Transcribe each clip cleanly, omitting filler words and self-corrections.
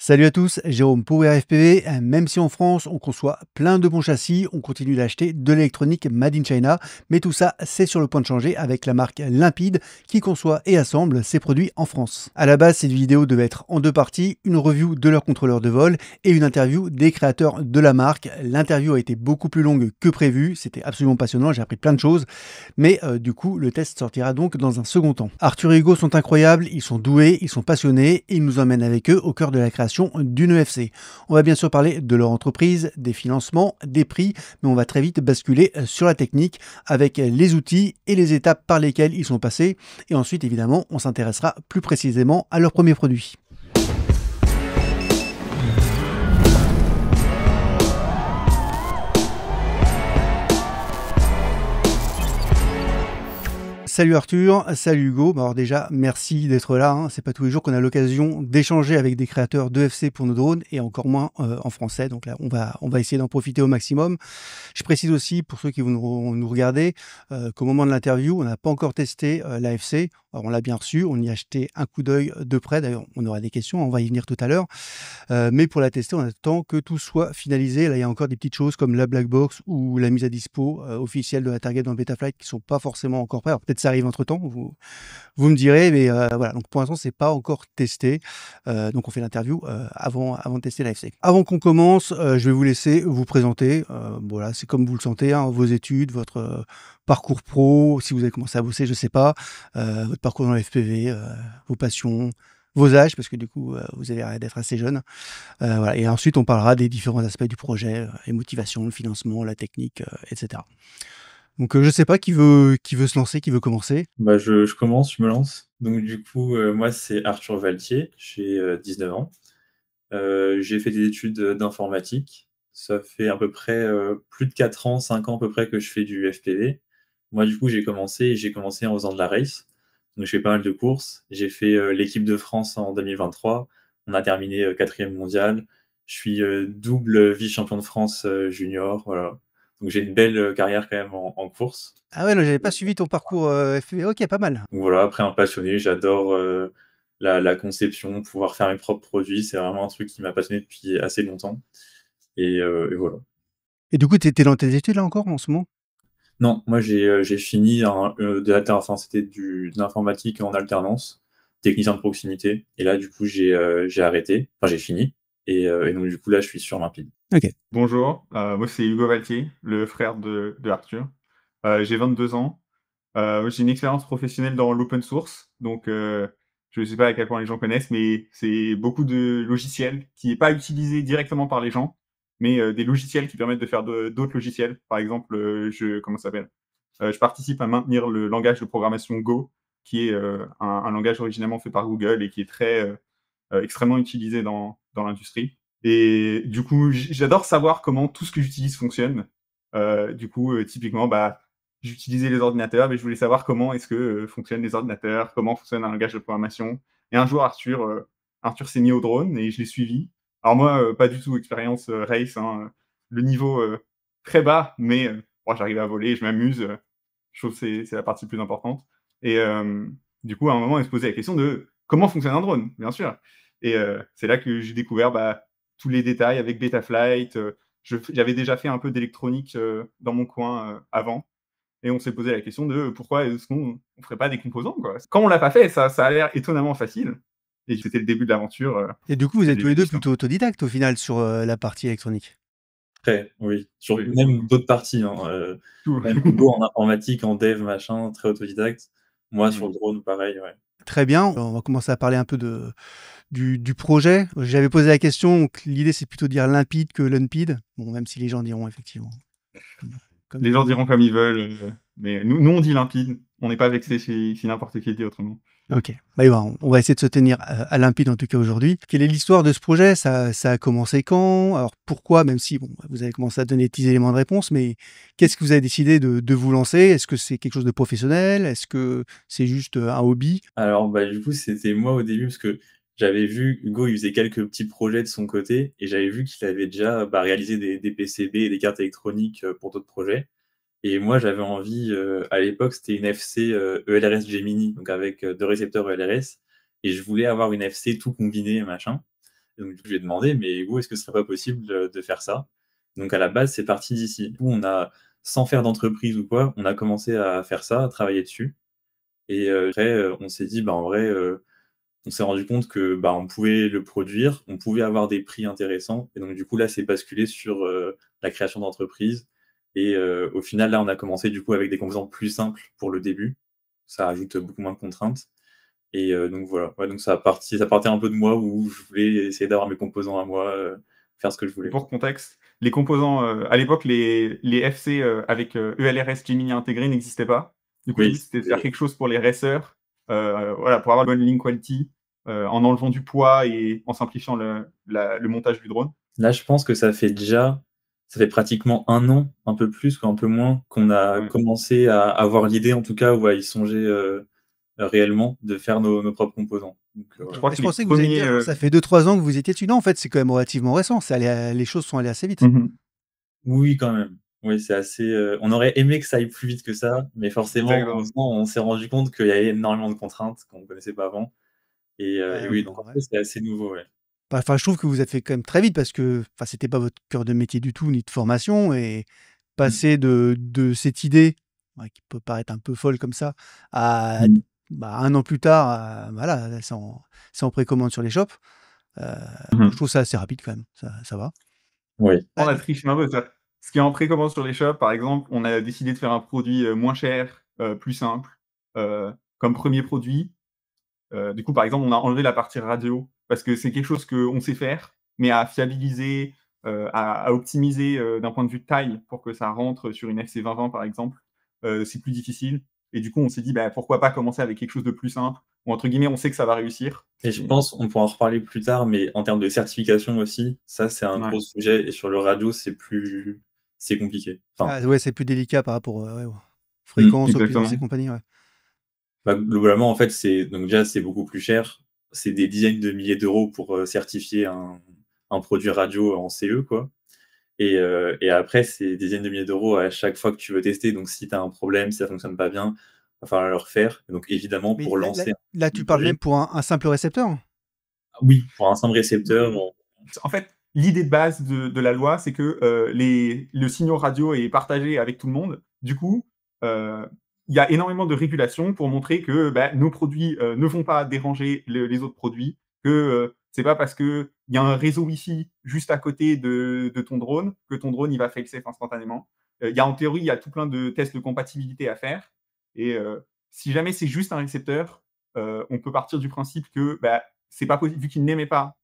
Salut à tous, Jérôme pour RFPV. Même si en France on conçoit plein de bons châssis, on continue d'acheter de l'électronique made in China. Mais tout ça, c'est sur le point de changer avec la marque Limpide qui conçoit et assemble ses produits en France. À la base, cette vidéo devait être en deux parties, une review de leur contrôleur de vol et une interview des créateurs de la marque. L'interview a été beaucoup plus longue que prévu, c'était absolument passionnant, j'ai appris plein de choses. Mais du coup, le test sortira donc dans un second temps. Arthur et Hugo sont incroyables, ils sont doués, ils sont passionnés et ils nous emmènent avec eux au cœur de la création d'une EFC. On va bien sûr parler de leur entreprise, des financements, des prix, mais on va très vite basculer sur la technique avec les outils et les étapes par lesquelles ils sont passés. Et ensuite, évidemment, on s'intéressera plus précisément à leur premier produit. Salut Arthur, salut Hugo. Alors déjà, merci d'être là, hein. C'est pas tous les jours qu'on a l'occasion d'échanger avec des créateurs d'EFC pour nos drones et encore moins en français. Donc là, on va essayer d'en profiter au maximum. Je précise aussi pour ceux qui vont nous regarder qu'au moment de l'interview, on n'a pas encore testé l'AFC. Alors, on l'a bien reçu, on y a jeté un coup d'œil de près. D'ailleurs, on aura des questions, on va y venir tout à l'heure. Mais pour la tester, on attend que tout soit finalisé. Là, il y a encore des petites choses comme la black box ou la mise à dispo officielle de la target dans le Betaflight qui sont pas forcément encore prêts. Alors peut-être ça arrive entre-temps, vous me direz, mais voilà. Donc pour l'instant, c'est pas encore testé. Donc on fait l'interview avant de tester la FC. Avant qu'on commence, je vais vous laisser vous présenter. Voilà, c'est comme vous le sentez, hein, vos études, votre parcours pro, si vous avez commencé à bosser, je sais pas, votre parcours dans le FPV, vos passions, vos âges, parce que du coup, vous avez l'air d'être assez jeune. Voilà. Et ensuite, on parlera des différents aspects du projet, les motivations, le financement, la technique, etc. Donc, je sais pas qui veut se lancer, qui veut commencer. Bah, je commence, je me lance. Donc du coup, moi, c'est Arthur Valtier, j'ai 19 ans. J'ai fait des études, d'informatique. Ça fait à peu près, plus de 4 ans, 5 ans à peu près que je fais du FPV. Moi, du coup, j'ai commencé en faisant de la race. Donc j'ai fait pas mal de courses. J'ai fait, l'équipe de France en 2023. On a terminé, 4e mondial. Je suis, double vice-champion de France, junior, voilà. Donc j'ai une belle, carrière quand même en course. Ah ouais, non, j'avais pas suivi ton parcours FPV. OK, pas mal. Donc voilà, après un passionné, j'adore, la conception, pouvoir faire mes propres produits, c'est vraiment un truc qui m'a passionné depuis assez longtemps et voilà. Et du coup, tu étais dans tes études là encore en ce moment? Non, moi j'ai fini c'était de l'informatique en alternance, technicien de proximité et là du coup j'ai arrêté, enfin j'ai fini et donc du coup là je suis sur Limpide. OK. Bonjour, moi c'est Hugo Valtier, le frère de Arthur. J'ai 22 ans. J'ai une expérience professionnelle dans l'open source, donc je ne sais pas à quel point les gens connaissent, mais c'est beaucoup de logiciels qui n'est pas utilisé directement par les gens, mais des logiciels qui permettent de faire d'autres logiciels. Par exemple, comment ça s'appelle? Je participe à maintenir le langage de programmation Go, qui est un langage originellement fait par Google et qui est très extrêmement utilisé dans l'industrie. Et du coup, j'adore savoir comment tout ce que j'utilise fonctionne. Du coup, typiquement, bah, j'utilisais les ordinateurs, mais je voulais savoir comment est-ce que fonctionnent les ordinateurs, comment fonctionne un langage de programmation. Et un jour, Arthur s'est mis au drone et je l'ai suivi. Alors moi, pas du tout expérience race, hein, le niveau très bas, mais bon, j'arrive à voler, je m'amuse. Je trouve que c'est la partie plus importante. Et du coup, à un moment, il se posait la question de comment fonctionne un drone, bien sûr. Et c'est là que j'ai découvert bah, tous les détails avec Betaflight. J'avais déjà fait un peu d'électronique dans mon coin avant. Et on s'est posé la question de pourquoi est-ce qu'on ne ferait pas des composants, quoi. Quand on l'a pas fait, ça a l'air étonnamment facile. Et c'était le début de l'aventure. Et du coup, vous C'est êtes le tous les début de 2 l'histoire. plutôt autodidactes au final sur la partie électronique? Après, oui, sur Oui, même d'autres parties, hein, tout. même Hugo en informatique, en dev, machin, très autodidacte. Moi sur Oui. le drone pareil, ouais. Très bien, on va commencer à parler un peu du projet. J'avais posé la question, donc l'idée c'est plutôt de dire limpide que limpide. Bon, même si les gens diront effectivement comme Les ils gens veulent. diront comme ils veulent, mais nous, on dit limpide. On n'est pas vexé si n'importe qui dit autrement. OK. Bah, on va essayer de se tenir à limpide en tout cas aujourd'hui. Quelle est l'histoire de ce projet? Ça a commencé quand? Alors pourquoi? Même si bon, vous avez commencé à donner des petits éléments de réponse, mais qu'est-ce que vous avez décidé de vous lancer? Est-ce que c'est quelque chose de professionnel? Est-ce que c'est juste un hobby? Alors, bah, du coup, c'était moi au début parce que j'avais vu Hugo, il faisait quelques petits projets de son côté et j'avais vu qu'il avait déjà, bah, réalisé des PCB et des cartes électroniques, pour d'autres projets et moi, j'avais envie, à l'époque, c'était une FC, ELRS Gemini, donc avec, 2 récepteurs ELRS et je voulais avoir une FC tout combiné, machin Et donc, je lui ai demandé, mais Hugo, est-ce que ce serait pas possible de faire ça? Donc, à la base, c'est parti d'ici. Où on a, sans faire d'entreprise ou quoi, on a commencé à faire ça, à travailler dessus. Et après, on s'est dit, bah, en vrai, on s'est rendu compte que bah, on pouvait le produire, on pouvait avoir des prix intéressants. Et donc, du coup, là, c'est basculé sur la création d'entreprise. Et au final, là, on a commencé du coup avec des composants plus simples pour le début. Ça ajoute beaucoup moins de contraintes. Et donc voilà. Ouais, donc ça partait un peu de moi où je voulais essayer d'avoir mes composants à moi, faire ce que je Et voulais. pour contexte, les composants, à l'époque, les FC avec ELRS Gemini intégré n'existaient pas. Du coup, le Oui, but, c'était de faire quelque chose pour les racers, voilà, pour avoir une bonne link quality, en enlevant du poids et en simplifiant le montage du drone. là, je pense que ça fait pratiquement 1 an, un peu plus ou un peu moins, qu'on a Ouais. commencé à avoir l'idée, en tout cas, ou à y songer réellement, de faire nos propres composants. Donc, Je D'accord. crois Et que je les pensais que vous alliez me premiers. dire, genre, ça fait 2-3 ans que vous étiez dessus. Non, en fait, c'est quand même relativement récent. Les choses sont allées assez vite. Oui, quand même. Oui, c'est assez. On aurait aimé que ça aille plus vite que ça, mais forcément, Exactement. on s'est rendu compte qu'il y avait énormément de contraintes qu'on ne connaissait pas avant. Et Ouais, oui, donc en ouais. fait, c'est assez nouveau, ouais. Enfin, je trouve que vous êtes fait quand même très vite parce que enfin, c'était pas votre cœur de métier du tout, ni de formation. Et Mmh. passer de cette idée, ouais, qui peut paraître un peu folle comme ça, à Mmh. bah, 1 an plus tard, voilà, là, c'est en précommande sur les shops. Je trouve ça assez rapide quand même. Ça va. Oui. On a Ouais, triché un peu, tu vois? Ce qui est en précommande sur les shops, par exemple, on a décidé de faire un produit, moins cher, plus simple, comme premier produit. Du coup, par exemple, on a enlevé la partie radio parce que c'est quelque chose qu'on sait faire, mais à fiabiliser, à optimiser, d'un point de vue taille pour que ça rentre sur une FC2020 par exemple, c'est plus difficile et du coup, on s'est dit: «Bah, pourquoi pas commencer avec quelque chose de plus simple?» ou entre guillemets, on sait que ça va réussir Et je et pense, on pourra en reparler plus tard, mais en termes de certification aussi, ça, c'est un ouais. gros sujet et sur le radio, c'est compliqué. Enfin, ouais, c'est plus délicat par rapport ouais, aux fréquences, aux puissances et Exactement. compagnie. Ouais. bah, globalement, en fait, donc déjà, c'est beaucoup plus cher. C'est des dizaines de milliers d'euros pour, certifier un produit radio en CE, quoi. Et après, c'est des dizaines de milliers d'euros à chaque fois que tu veux tester. Donc si tu as un problème, si ça fonctionne pas bien, va falloir le refaire. Donc évidemment, Mais pour là, lancer là, un tu parles projet, même pour un simple récepteur? oui, pour un simple récepteur, En fait, l'idée de base de la loi, c'est que le signal radio est partagé avec tout le monde. Du coup, il y a énormément de régulations pour montrer que bah, nos produits ne vont pas déranger les autres produits, que c'est pas parce qu'il y a un réseau Wi-Fi juste à côté de ton drone que ton drone il va fail-safe instantanément. Il y a en théorie, il y a tout plein de tests de compatibilité à faire. Et si jamais c'est juste un récepteur, on peut partir du principe que bah, c'est pas possible, vu qu'il n'émet pas,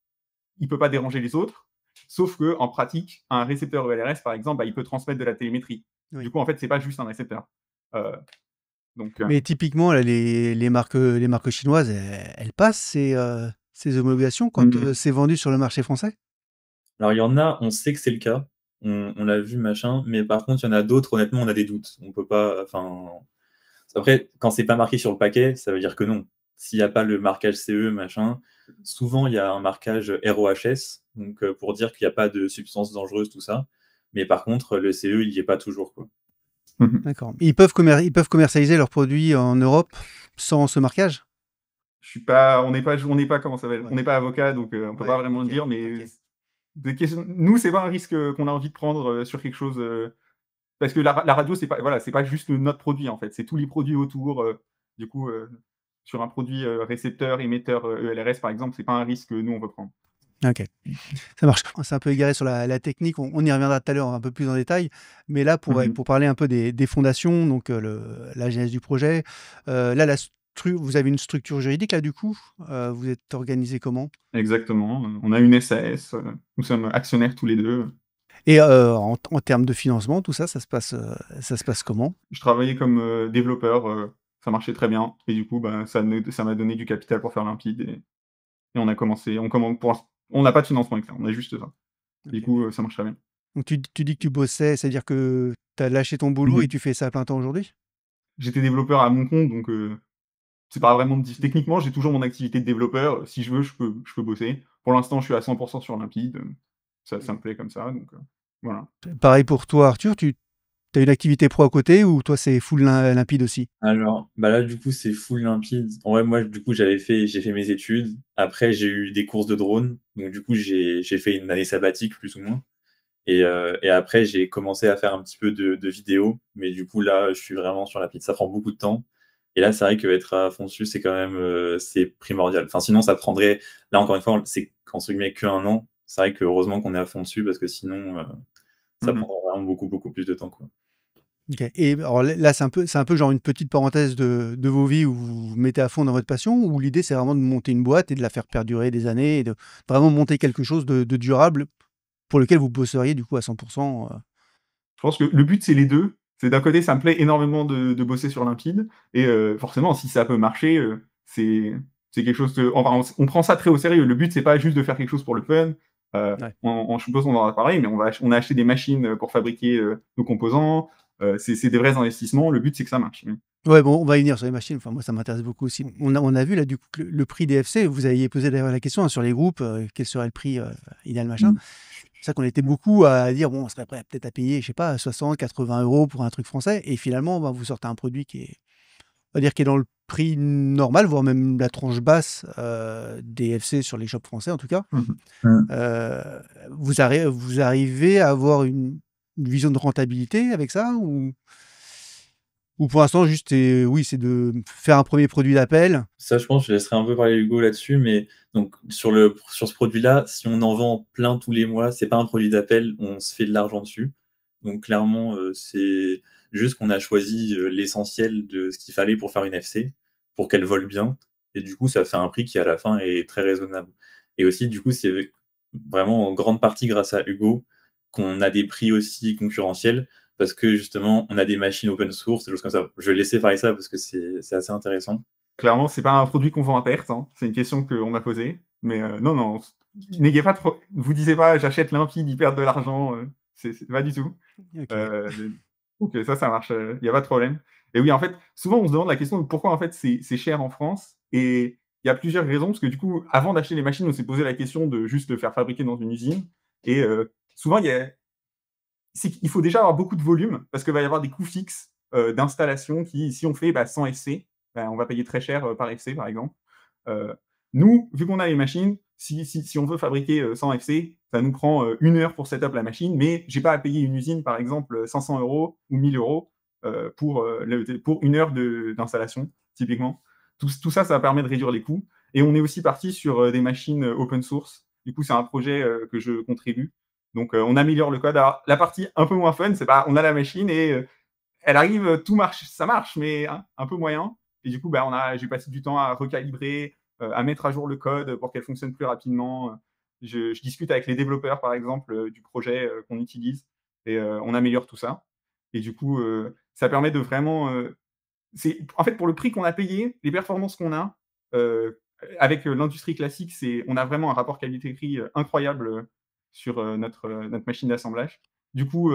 il peut pas déranger les autres. Sauf que en pratique, un récepteur ELRS, par exemple, bah, il peut transmettre de la télémétrie. Du Oui. coup, en fait, c'est pas juste un récepteur. Euh, donc, Mais typiquement, là, les marques chinoises, elles passent ces homologations quand mmh, c'est vendu sur le marché français? alors il y en a, on sait que c'est le cas, on l'a vu, machin, mais par contre, il y en a d'autres, honnêtement, on a des doutes. On peut pas, enfin, après, quand c'est pas marqué sur le paquet, ça veut dire que non. S'il y a pas le marquage CE, machin, souvent il y a un marquage RoHS, donc pour dire qu'il y a pas de substances dangereuses, tout ça. Mais par contre, le CE, il y est pas toujours, quoi. mmh. D'accord. Ils peuvent commercialiser leurs produits en Europe sans ce marquage? Je suis pas, on n'est pas comment ça s'appelle, on Ouais. n'est pas avocat, donc on peut pas Ouais, vraiment le OK, dire, mais OK. des questions, nous, c'est pas un risque qu'on a envie de prendre sur quelque chose, parce que la radio, c'est pas, voilà, c'est pas juste notre produit en fait, c'est tous les produits autour. Du coup, sur un produit récepteur, émetteur ELRS par exemple, c'est pas un risque que nous on veut prendre. OK. Ça marche. On s'est un peu égaré sur la technique, on y reviendra tout à l'heure un peu plus en détail. Mais là, ouais, Mmh. pour parler un peu des fondations, donc la genèse du projet, là, vous avez une structure juridique là, du coup? Vous êtes organisé comment? Exactement, on a une SAS, nous sommes actionnaires tous les 2. Et en termes de financement, tout ça, ça se passe comment? Je travaillais comme, développeur, ça marchait très bien et du coup, bah, ça m'a donné du capital pour faire Limpide et on a commencé on commen pour l'inst on n'a pas de financement externe, on a juste ça. Du OK. coup, ça marche très bien. Donc tu dis que tu bossais, c'est-à-dire que tu as lâché ton boulot et Mmh. tu fais ça à plein temps aujourd'hui? J'étais développeur à mon compte donc c'est pas vraiment techniquement, j'ai toujours mon activité de développeur, si je veux, je peux bosser. Pour l'instant, je suis à 100 sur Limpide, ça me plaît comme ça donc voilà. Pareil pour toi, Arthur, tu as une activité pro à côté ou toi, c'est full limpide aussi? Alors, bah là, du coup, c'est full limpide. En vrai, moi, du coup, j'ai fait mes études. Après, j'ai eu des courses de drone. Donc, du coup, j'ai fait une année sabbatique, plus ou moins. Et après, j'ai commencé à faire un petit peu de vidéos. Mais du coup, là, je suis vraiment sur la piste. Ça prend beaucoup de temps. Et là, c'est vrai qu'être à fond dessus, c'est quand même, c'est primordial. Enfin, sinon, ça prendrait, là, encore une fois, c'est entre guillemets qu'un an. C'est vrai que heureusement qu'on est à fond dessus parce que sinon, ça Mmh. prendrait vraiment beaucoup, beaucoup plus de temps, quoi. OK et alors là, c'est un peu genre une petite parenthèse de vos vies où vous vous mettez à fond dans votre passion ou l'idée, c'est vraiment de monter une boîte et de la faire perdurer des années et de vraiment monter quelque chose de durable pour lequel vous bosseriez du coup à 100 Je pense que le but, c'est les 2. C'est d'un côté, ça me plaît énormément de bosser sur Limpide et forcément, si ça peut marcher, c'est quelque chose de enfin, on prend ça très au sérieux. Le but, c'est pas juste de faire quelque chose pour le fun. Ouais. Je suppose qu'on en a parlé, mais on a acheté des machines, pour fabriquer, nos composants. C'est des vrais investissements. Le but, c'est que ça marche. Ouais, bon, on va y venir sur les machines. Enfin, moi, ça m'intéresse beaucoup aussi. On a vu là, du coup, que le prix des FC, vous aviez posé d'ailleurs la question hein, sur les groupes, quel serait le prix idéal, machin. Mmh. C'est ça qu'on était beaucoup à dire, bon, on serait prêt peut-être à payer, je sais pas, 60, 80 euros pour un truc français. Et finalement, ben, vous sortez un produit qui est, on va dire, qui est dans le prix normal, voire même la tranche basse des FC sur les shops français, en tout cas. Mmh mh. Mmh. Vous arrivez à avoir une vision de rentabilité avec ça ou pour l'instant, juste, oui, c'est de faire un premier produit d'appel. Ça, je pense, je laisserai un peu parler Hugo là-dessus, mais donc sur ce produit-là, si on en vend plein tous les mois, c'est pas un produit d'appel, on se fait de l'argent dessus. Donc clairement, c'est juste qu'on a choisi, l'essentiel de ce qu'il fallait pour faire une FC, pour qu'elle vole bien et du coup, ça fait un prix qui, à la fin, est très raisonnable et aussi, du coup, c'est vraiment en grande partie grâce à Hugo qu'on a des prix aussi concurrentiels parce que justement, on a des machines open source, des choses comme ça. Je vais laisser parler ça parce que c'est assez intéressant. Clairement, c'est pas un produit qu'on vend à perte, hein. C'est une question qu'on m'a posée. Mais non, non, n'ayez pas trop vous disiez pas: «J'achète Limpide, ils perdent de l'argent», c'est pas du tout. OK. Heu, OK, ça marche, il y a pas de problème. Et oui, en fait, souvent, on se demande la question de pourquoi, en fait, c'est cher en France et il y a plusieurs raisons parce que, du coup, avant d'acheter les machines, on s'est posé la question de juste le faire fabriquer dans une usine et souvent, il faut déjà avoir beaucoup de volume parce qu'il va y avoir des coûts fixes, d'installation qui, si on fait, 100 FC, on va payer très cher, par FC, par exemple. Heu, Nous, vu qu'on a les machines, si on veut fabriquer, 100 FC, ça nous prend, 1 heure pour set up la machine, mais j'ai pas à payer une usine, par exemple, 500 € ou 1 000 €, pour 1 heure d'installation, typiquement. Tout ça, ça permet de réduire les coûts et on est aussi parti sur, des machines, open source. Du coup, c'est un projet, que je contribue. Donc, on améliore le code. Alors, la partie un peu moins fun, c'est pas on a la machine et elle arrive, tout marche, ça marche, mais un peu moyen. Et du coup, j'ai passé du temps à recalibrer, à mettre à jour le code pour qu'elle fonctionne plus rapidement. Je discute avec les développeurs, par exemple, du projet, qu'on utilise et on améliore tout ça. Et du coup, ça permet de vraiment, c'est en fait, pour le prix qu'on a payé, les performances qu'on a, avec, l'industrie classique, on a vraiment un rapport qualité-prix, incroyable, sur, notre machine d'assemblage. Du coup,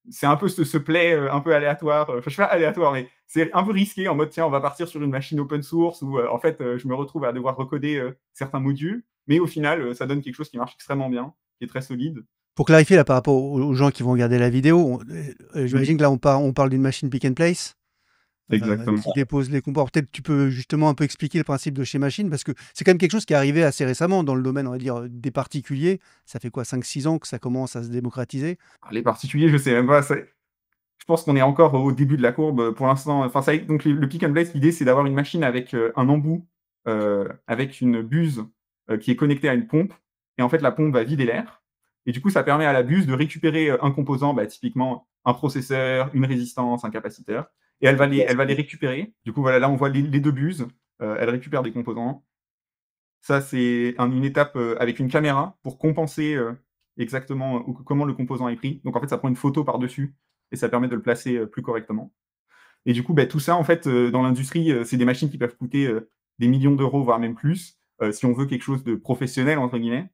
c'est un peu ce play, un peu aléatoire, enfin, je sais pas aléatoire, mais c'est un peu risqué en mode: «Tiens, on va partir sur une machine open source» où, en fait, je me retrouve à devoir recoder, certains modules. Mais au final, ça donne quelque chose qui marche extrêmement bien, qui est très solide. Pour clarifier là, par rapport aux gens qui vont regarder la vidéo, Mmh. j'imagine que là, on parle d'une machine pick and place, qui Exactement. dépose les comports. Peut-être tu peux justement un peu expliquer le principe de chez Machine parce que c'est quand même quelque chose qui est arrivé assez récemment dans le domaine, on va dire, des particuliers. Ça fait quoi, 5-6 ans que ça commence à se démocratiser? Les particuliers, je sais même pas, je pense qu'on est encore au début de la courbe, pour l'instant. Enfin, ça donc le pick and place, l'idée, c'est d'avoir une machine avec, un embout, avec une buse, qui est connectée à une pompe et en fait, la pompe va vider l'air et du coup, ça permet à la buse de récupérer, un composant, typiquement un processeur, une résistance, un capaciteur et elle va les récupérer. Du coup, voilà, là, on voit les 2 buses, elles récupèrent des composants. Ça, c'est une étape, avec une caméra pour compenser, exactement, comment le composant est pris. Donc en fait, ça prend une photo par-dessus et ça permet de le placer, plus correctement. Et du coup, tout ça, en fait, dans l'industrie, c'est des machines qui peuvent coûter, des millions d'euros, voire même plus, si on veut quelque chose de «professionnel» entre guillemets.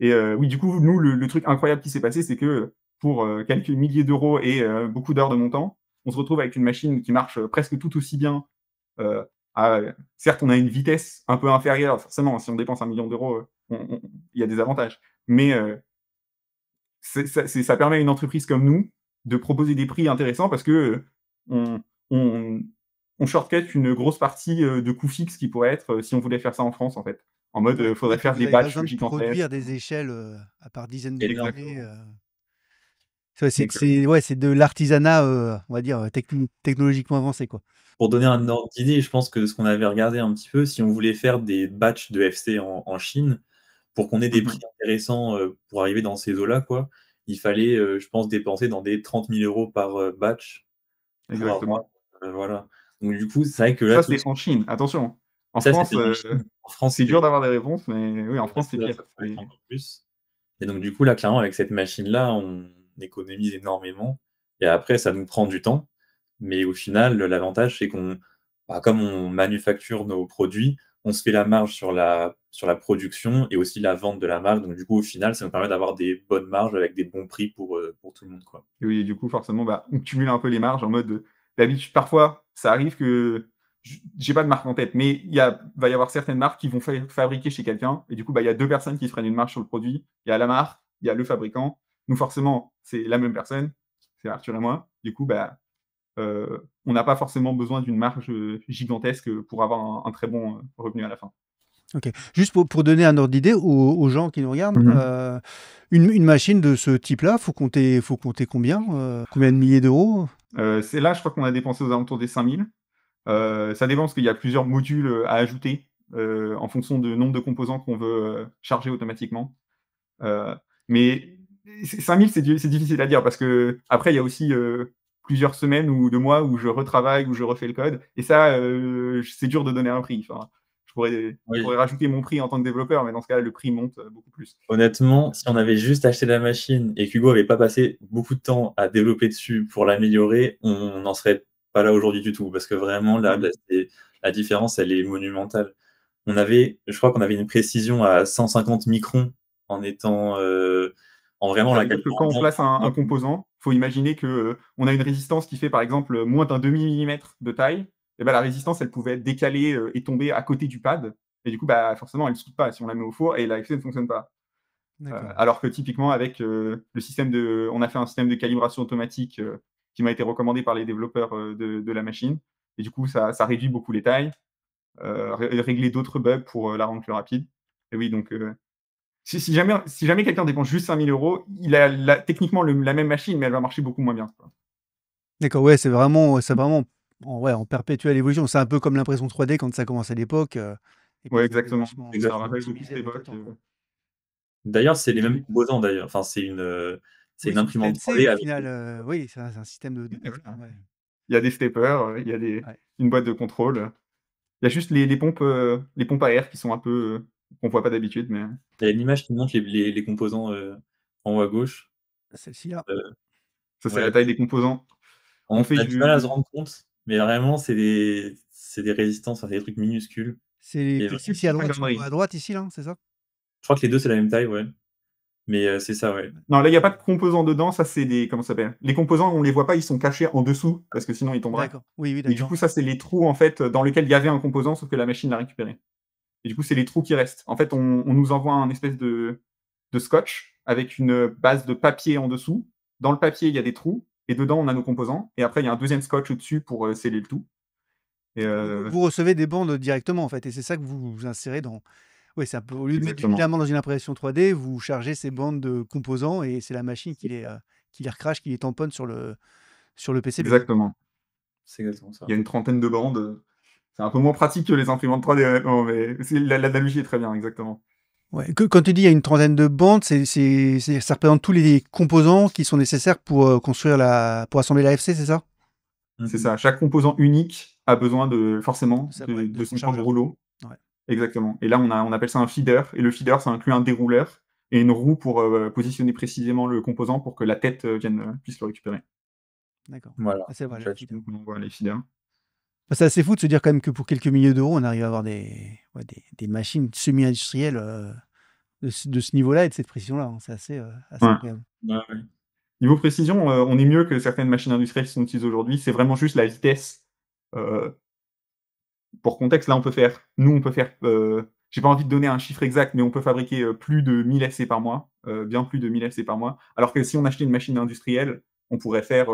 Et oui, du coup, nous, le truc incroyable qui s'est passé, c'est que, pour, quelques milliers d'euros et beaucoup d'heures de mon temps, on se retrouve avec une machine qui marche, presque tout aussi bien, heu, certes, on a une vitesse un peu inférieure, forcément, si on dépense 1 000 000 €, il y a des avantages. Mais ça permet à une entreprise comme nous de proposer des prix intéressants parce que on, on, on shortcut une grosse partie de coûts fixes qui pourrait être si on voulait faire ça en France, en fait. En mode, Ouais, faudrait ouais, puis faire vous des avez pas batchs besoin de produire gigantesques. des échelles à par dizaines Énorme. d'unités. Ouais, Donc, ouais, c'est de l'artisanat, on va dire, technologiquement avancé, quoi. Pour donner un ordre d'idée, je pense que ce qu'on avait regardé un petit peu, si on voulait faire des batchs de FC en Chine, pour qu'on ait des prix intéressants pour arriver dans ces eaux-là, quoi, il fallait, je pense, dépenser dans des 30 000 euros par batch pour avoir. exactement. Voilà. Donc, du coup, c'est vrai que là, Ça, tout de c'est suite, en Chine, attention. En ça, France, c'était en Chine. En France, c'est dur c'est d'avoir des réponses, mais oui, en France, c'est ça, pire. ça peut être encore plus. Et donc, du coup, là, clairement, avec cette machine-là, on économise énormément. Et après, ça nous prend du temps. Mais au final, l'avantage, c'est comme on manufacture nos produits, on se fait la marge sur la production et aussi la vente de la marque. Donc, du coup, au final, ça nous permet d'avoir des bonnes marges avec des bons prix pour tout le monde, quoi. Et oui, du coup, forcément, on cumule un peu les marges en mode d'habitude, parfois, ça arrive que j'ai pas de marque en tête, mais va y avoir certaines marques qui vont fabriquer chez quelqu'un, et du coup, il y a deux personnes qui se prennent une marge sur le produit. Il y a la marque, il y a le fabricant. Nous, forcément, c'est la même personne, c'est Arthur et moi. Du coup, on n'a pas forcément besoin d'une marge gigantesque pour avoir un très bon revenu à la fin. Ok. Juste pour donner un ordre d'idée aux gens qui nous regardent, une machine de ce type-là, faut compter combien combien de milliers d'euros? C'est là, je crois qu'on a dépensé aux alentours des 5000. Ça dépend parce qu'il y a plusieurs modules à ajouter en fonction du nombre de composants qu'on veut charger automatiquement. Mais 5000, c'est difficile à dire parce que après il y a aussi plusieurs semaines ou 2 mois où je retravaille, où je refais le code. Et ça, c'est dur de donner un prix. Enfin, je pourrais rajouter mon prix en tant que développeur, mais dans ce cas-là, le prix monte beaucoup plus. Honnêtement, si on avait juste acheté la machine et qu'Hugo n'avait pas passé beaucoup de temps à développer dessus pour l'améliorer, on n'en serait pas là aujourd'hui du tout. Parce que vraiment, là, la différence, elle est monumentale. Je crois qu'on avait une précision à 150 microns en étant en vraiment Ça la veut dire que quand on place un composant, il faut imaginer qu'on a une résistance qui fait par exemple moins d'un demi-millimètre de taille. Et la résistance, elle pouvait être décalée et tomber à côté du pad. Et du coup, forcément, elle ne saute pas si on la met au four et la FC ne fonctionne pas. Alors que typiquement, avec le système on a fait un système de calibration automatique qui m'a été recommandé par les développeurs de la machine. Et du coup, ça réduit beaucoup les tailles, régler d'autres bugs pour la rendre plus rapide. Et oui, donc si jamais quelqu'un dépense juste 5000 euros, il a techniquement la même machine, mais elle va marcher beaucoup moins bien, quoi. D'accord, ouais, c'est vraiment en perpétuelle évolution. C'est un peu comme l'impression 3D quand ça commence à l'époque, et puis Ouais, vous avez exactement. vachement Ça rappelle beaucoup optimisé cette avec le époque. temps, quoi. D'ailleurs, c'est les OK. mêmes composants d'ailleurs. Enfin, c'est Oui, une c'est du imprimante CNC 3D au avec. final, oui, c'est un système de Et voilà. ouais, Il y a des steppers, il y a ouais. une boîte de contrôle. Il y a juste les pompes à air qui sont un peu qu'on voit pas d'habitude, mais Il y a une image qui montre les composants en haut à gauche. Celle-ci-là. Euh, ça, c'est ouais, la taille des composants. on On fait a du mal à se du rendre compte, mais vraiment, c'est des résistances, enfin, c'est des trucs minuscules. C'est Et plus vraiment, ici à droite, ce qu'on voit à ingénierie. droite ici, là, c'est ça? je crois que les deux, c'est la même taille, ouais. Mais c'est ça, ouais. Non, là, il y a pas de composants dedans, ça, c'est des comment ça s'appelle? Les composants, on les voit pas, ils sont cachés en dessous parce que sinon ils tomberaient. D'accord. Oui, oui, Et du d'accord. coup, ça, c'est les trous, en fait, dans lesquels il y avait un composant, sauf que la machine l'a récupéré. Et du coup, c'est les trous qui restent. En fait, on nous envoie un espèce de scotch avec une base de papier en dessous. Dans le papier, il y a des trous, et dedans, on a nos composants. Et après, il y a un deuxième scotch au-dessus pour sceller le tout. Et Vous recevez des bandes directement, en fait, et c'est ça que vous insérez dans. Oui, c'est un peu au lieu de mettre du exactement. filament dans une impression 3D, vous chargez ces bandes de composants et c'est la machine qui les recrache, qui les tamponne sur le PCB. Exactement. C'est exactement ça. Il y a une trentaine de bandes. C'est un peu moins pratique que les imprimantes 3D, honnêtement, mais l'analogie est très bien, exactement. Ouais. Quand tu dis il y a une trentaine de bandes, ça représente tous les composants qui sont nécessaires pour pour assembler la FC, c'est ça? C'est ça. Chaque composant unique a besoin forcément Ouais, de son son propre chargeur. rouleau. Ouais. Exactement. Et là, on appelle ça un feeder. Et le feeder, ça inclut un dérouleur et une roue pour positionner précisément le composant pour que la tête puisse le récupérer. D'accord. Voilà. Ah, c'est vrai, Donc le là, feeder. Donc, on voit les feeders. Bah, c'est assez fou de se dire quand même que pour quelques milliers d'euros, on arrive à avoir des machines semi-industrielles de ce niveau-là et de cette précision-là, hein. C'est assez Ouais. incroyable. ouais, ouais. Niveau précision, on est mieux que certaines machines industrielles qui sont utilisées aujourd'hui. C'est vraiment juste la vitesse. Euh, pour contexte, là, on peut faire, j'ai pas envie de donner un chiffre exact, mais on peut fabriquer plus de 1000 FC par mois, bien plus de 1000 FC par mois. Alors que si on achetait une machine industrielle, on pourrait faire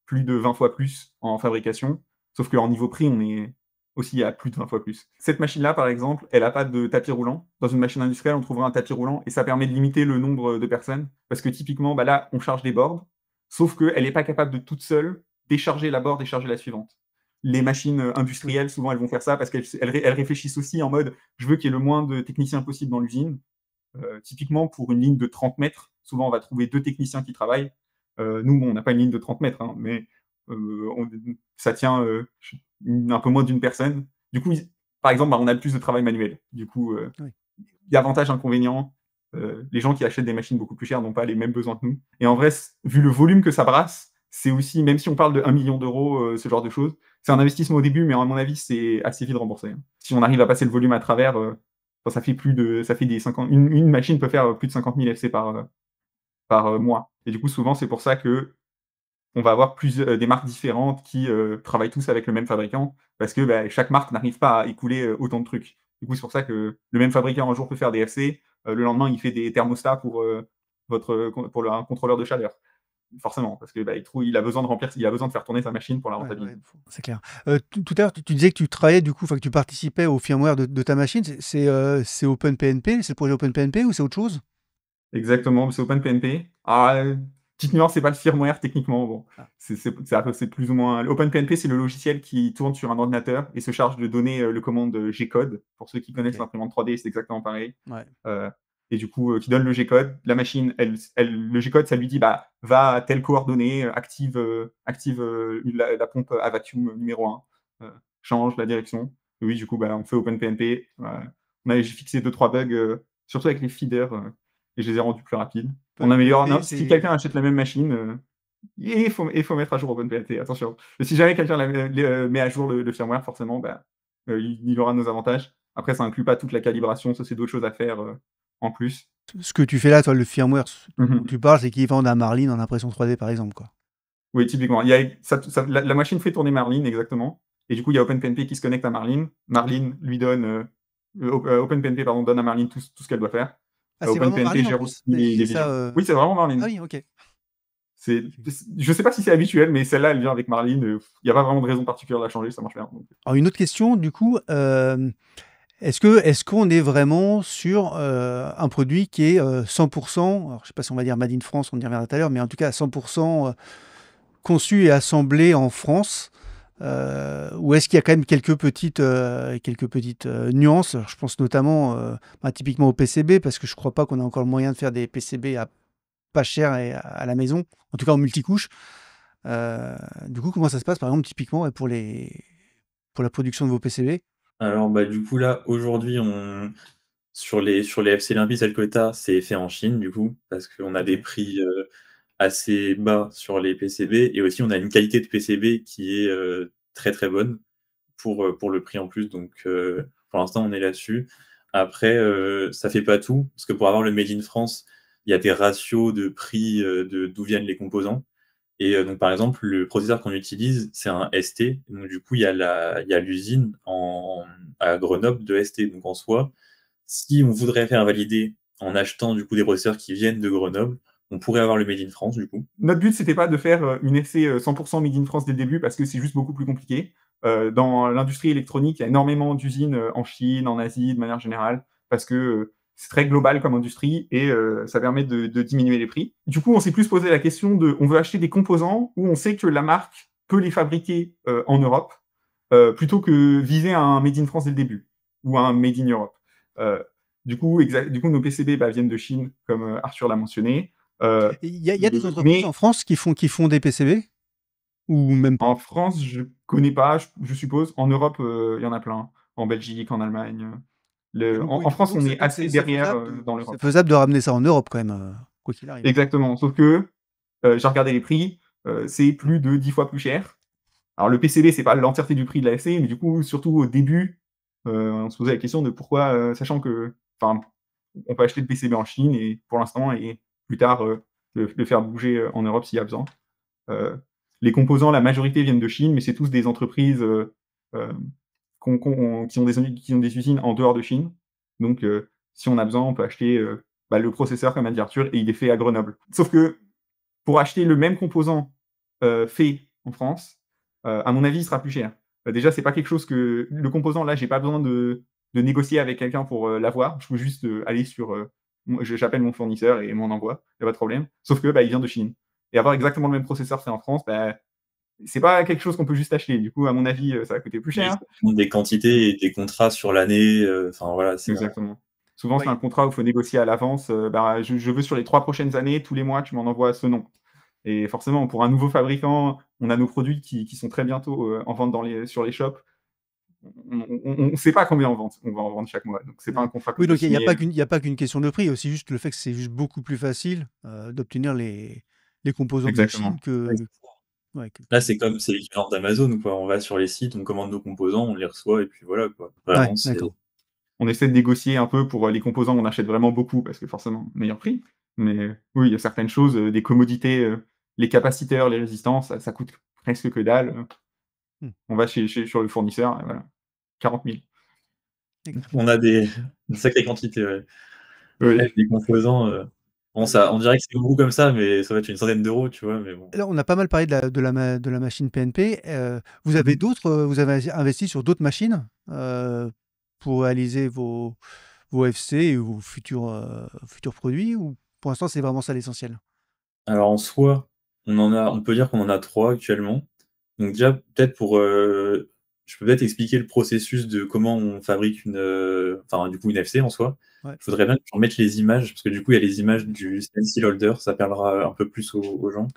plus de 20 fois plus en fabrication, sauf qu'en niveau prix, on est aussi à plus de 20 fois plus. Cette machine-là, par exemple, elle n'a pas de tapis roulant. Dans une machine industrielle, on trouvera un tapis roulant et ça permet de limiter le nombre de personnes parce que typiquement, là, on charge des boards, sauf qu'elle n'est pas capable de toute seule décharger la board et charger la suivante. Les machines industrielles, souvent, elles vont faire ça parce qu'elles réfléchissent aussi en mode je veux qu'il y ait le moins de techniciens possible dans l'usine. Typiquement, pour une ligne de 30 mètres, souvent, on va trouver 2 techniciens qui travaillent. Nous, on n'a pas une ligne de 30 mètres, hein, mais ça tient un peu moins d'une personne. Du coup, par exemple, on a plus de travail manuel. Du coup, Oui. il y a avantages, inconvénients. Les gens qui achètent des machines beaucoup plus chères n'ont pas les mêmes besoins que nous. Et en vrai, vu le volume que ça brasse, c'est aussi, même si on parle de 1 million d'euros, ce genre de choses, c'est un investissement au début, mais à mon avis, c'est assez vite remboursé, hein. Si on arrive à passer le volume à travers, ça fait des 50, une machine peut faire plus de 50 000 FC par mois. Et du coup, souvent, c'est pour ça que on va avoir des marques différentes qui travaillent tous avec le même fabricant, parce que chaque marque n'arrive pas à écouler autant de trucs. Du coup, c'est pour ça que le même fabricant un jour peut faire des FC, le lendemain il fait des thermostats pour un contrôleur de chaleur. Forcément, parce que il a besoin de faire tourner sa machine pour la rentabiliser. C'est clair. Tout à l'heure, tu disais que tu travaillais, du coup, que tu participais au firmware de ta machine. C'est OpenPNP, c'est le projet OpenPNP ou c'est autre chose? Exactement, c'est OpenPNP. Petite nuance, c'est pas le firmware techniquement. Bon, Ah. c'est plus ou moins. OpenPNP, c'est le logiciel qui tourne sur un ordinateur et se charge de donner le commande G-code. Pour ceux qui connaissent l'imprimante 3D, c'est exactement pareil. Ouais. Et du coup, qui donne le G-code. La machine, le G-code, ça lui dit va à telle coordonnée, active la pompe à vacuum numéro 1, change la direction. Et oui, du coup, on fait OpenPNP. J'ai fixé 2-3 bugs, surtout avec les feeders, et je les ai rendus plus rapides. On améliore. Si quelqu'un achète la même machine, il faut mettre à jour OpenPNP, attention. Mais si jamais quelqu'un met à jour le firmware, forcément, il aura nos avantages. Après, ça inclut pas toute la calibration, ça c'est d'autres choses à faire en plus. Ce que tu fais là, toi, le firmware dont Mhm. tu parles, c'est équivalent d'un Marlin en impression 3D, par exemple, quoi. Oui, typiquement. La machine fait tourner Marlin, exactement. Et du coup, il y a OpenPNP qui se connecte à Marlin. Marlin lui donne. OpenPNP, pardon, donne à Marlin tout ce qu'elle doit faire. Ah, c'est vraiment OpenPNP Marlin en gère plus? aussi les visions. Oui, c'est vraiment Marlin. Ah oui, ok. Je sais pas si c'est habituel, mais celle-là, elle vient avec Marlin. Il n'y a pas vraiment de raison particulière de la changer, ça marche bien. Donc. Alors, une autre question, du coup, est-ce qu'on est vraiment sur un produit qui est 100%, alors je ne sais pas si on va dire Made in France, on y reviendra tout à l'heure, mais en tout cas 100% conçu et assemblé en France, ou est-ce qu'il y a quand même quelques petites nuances? Alors, je pense notamment typiquement au PCB, parce que je ne crois pas qu'on a encore le moyen de faire des PCB à pas cher et à la maison, en tout cas en multicouche. Du coup, comment ça se passe, par exemple, typiquement pour la production de vos PCB? Alors, du coup, là, aujourd'hui, sur les FC Limpis Alcota, c'est fait en Chine, du coup, parce qu'on a des prix assez bas sur les PCB, et aussi on a une qualité de PCB qui est très très bonne pour le prix en plus, donc pour l'instant on est là-dessus. Après, ça fait pas tout, parce que pour avoir le Made in France, il y a des ratios de prix d'où viennent les composants. Et donc par exemple, le processeur qu'on utilise, c'est un ST, donc du coup il y a l'usine à Grenoble de ST, donc en soi, si on voudrait faire valider en achetant du coup des processeurs qui viennent de Grenoble, on pourrait avoir le Made in France du coup. Notre but, c'était pas de faire une essai 100% Made in France dès le début, parce que c'est juste beaucoup plus compliqué. Dans l'industrie électronique, il y a énormément d'usines en Chine, en Asie, de manière générale, parce que c'est très global comme industrie et ça permet de diminuer les prix. Du coup, on s'est plus posé la question on veut acheter des composants où on sait que la marque peut les fabriquer en Europe, plutôt que viser un Made in France dès le début, ou un Made in Europe. Du coup, nos PCB viennent de Chine, comme Arthur l'a mentionné. Il y a des entreprises en France qui font des PCB? Ou même pas? En France, je connais pas, je suppose. En Europe, il y en a plein. En Belgique, en Allemagne. En France, on est assez derrière dans l'Europe. C'est faisable de ramener ça en Europe quand même, quoi qu'il arrive. Exactement. Sauf que j'ai regardé les prix, c'est plus de 10 fois plus cher. Alors le PCB, c'est pas l'entièreté du prix de la SC, mais du coup, surtout au début, on se posait la question de pourquoi, sachant que, on peut acheter le PCB en Chine et pour l'instant, et plus tard, le faire bouger en Europe s'il y a besoin. Les composants, la majorité viennent de Chine, mais c'est tous des entreprises qui ont des usines en dehors de Chine. Donc, si on a besoin, on peut acheter le processeur, comme a dit Arthur, et il est fait à Grenoble. Sauf que pour acheter le même composant fait en France, à mon avis, il sera plus cher. Déjà, c'est pas quelque chose que le composant, là, j'ai pas besoin de négocier avec quelqu'un pour, l'avoir. Je peux juste, aller sur, j'appelle mon fournisseur et il m'en envoie, il y a pas de problème. Sauf que, bah, il vient de Chine et avoir exactement le même processeur fait en France, bah, c'est pas quelque chose qu'on peut juste acheter. Du coup, à mon avis, ça va coûter plus Mais cher. ça demande des quantités et des contrats sur l'année, enfin voilà, c'est Exactement. Souvent, c'est Ouais. un contrat où il faut négocier à l'avance, bah, je veux sur les 3 prochaines années, tous les mois, tu m'en envoies ce nom et forcément, pour un nouveau fabricant, on a nos produits qui sont très bientôt, en vente sur les shops. On sait pas combien on va en vendre chaque mois, donc c'est pas Ouais. un contrat qu'on Oui, peut donc il n'y a, signer. pas y a pas qu'une question de prix, il y a aussi juste le fait que c'est juste beaucoup plus facile d'obtenir les composants de Chine Exactement. que, Ouais, c'est ça. ouais, Là, c'est l'équivalent d'Amazon, quoi. On va sur les sites, on commande nos composants, on les reçoit et puis voilà, quoi. Ouais, Vraiment, c'est d'accord. On essaie de négocier un peu pour, les composants, on achète vraiment beaucoup parce que forcément, meilleur prix. Mais oui, il y a certaines choses, des commodités, les capaciteurs, les résistances, ça coûte presque que dalle, Hmm. on va sur le fournisseur et voilà, 40 000. D'accord. on a une sacrée quantité, ouais. Ouais, Oui. des composants, bon ça on dirait que c'est beaucoup comme ça, mais ça va être une centaine d'euros, tu vois? Mais bon. Alors, on a pas mal parlé de la machine PNP. Vous avez Mmh. d'autres, vous avez investi sur d'autres machines pour réaliser vos FC et vos futurs produits, ou pour l'instant, c'est vraiment ça l'essentiel? Alors en soi, on peut dire qu'on en a 3 actuellement. Donc déjà, peut-être je peux peut-être expliquer le processus de comment on fabrique enfin du coup une FC en soi. Ouais, Il faudrait bien que tu remettes les images, parce que du coup il y a les images du stencil holder, ça parlera un peu plus aux gens.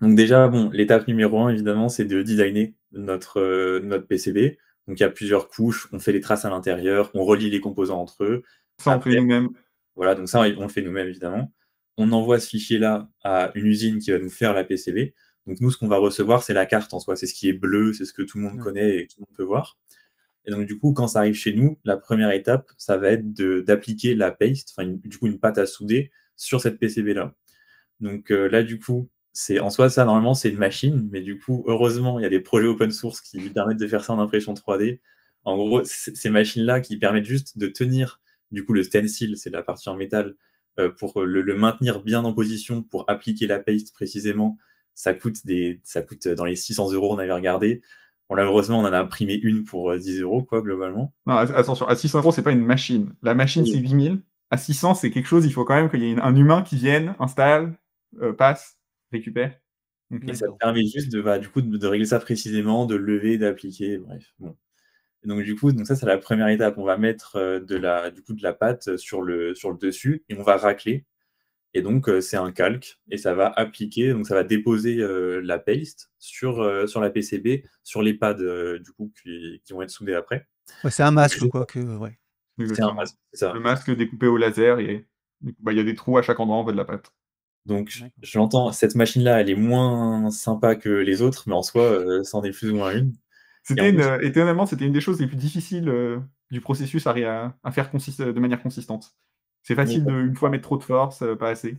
Donc déjà, bon, l'étape numéro 1 évidemment, c'est de designer notre PCB. Donc il y a plusieurs couches, on fait les traces à l'intérieur, on relie les composants entre eux. Ça, on fait Après, nous-mêmes. voilà, donc ça, on le fait nous-mêmes, évidemment. On envoie ce fichier-là à une usine qui va nous faire la PCB. Donc nous, ce qu'on va recevoir, c'est la carte en soi. C'est ce qui est bleu, c'est ce que tout le monde ouais. connaît et que tout le monde peut voir. Et donc du coup, quand ça arrive chez nous, la première étape, ça va être d'appliquer la paste, enfin du coup une pâte à souder sur cette PCB-là. Donc là, du coup, en soi, ça, normalement, c'est une machine, mais du coup, heureusement, il y a des projets open source qui permettent de faire ça en impression 3D. En gros, ces machines-là qui permettent juste de tenir, du coup, le stencil, c'est la partie en métal, pour le maintenir bien en position, pour appliquer la paste précisément, ça coûte dans les 600 euros, on avait regardé. Bon, là, heureusement, on en a imprimé une pour 10 euros, quoi, globalement. Non, attention, à 600 €, c'est pas une machine. La machine, c'est 8 000. À 600, c'est quelque chose, il faut quand même qu'il y ait un humain qui vienne, installe, passe, récupère. Donc Et ça te D'accord. permet juste du coup, de régler ça précisément, de le lever, d'appliquer, bref, bon. Et donc du coup, ça c'est la première étape. On va mettre de la pâte sur le dessus et on va racler. Et donc c'est un calque et ça va appliquer, donc ça va déposer la paste sur la PCB, sur les pads du coup qui vont être soudés après. Ouais, c'est un Donc masque, quoi, ouais. c'est un exactement. masque, c'est ça. Le masque découpé au laser et du coup, bah, il y a des trous à chaque endroit, en fait, de la pâte. Donc D'accord. j'entends, cette machine-là, elle est moins sympa que les autres, mais en soi, c'en est plus ou moins une. Et en C'était plus, étonnamment, c'était une des choses les plus difficiles, du processus à faire de manière consistante. C'est facile de une fois mettre trop de force, pas assez.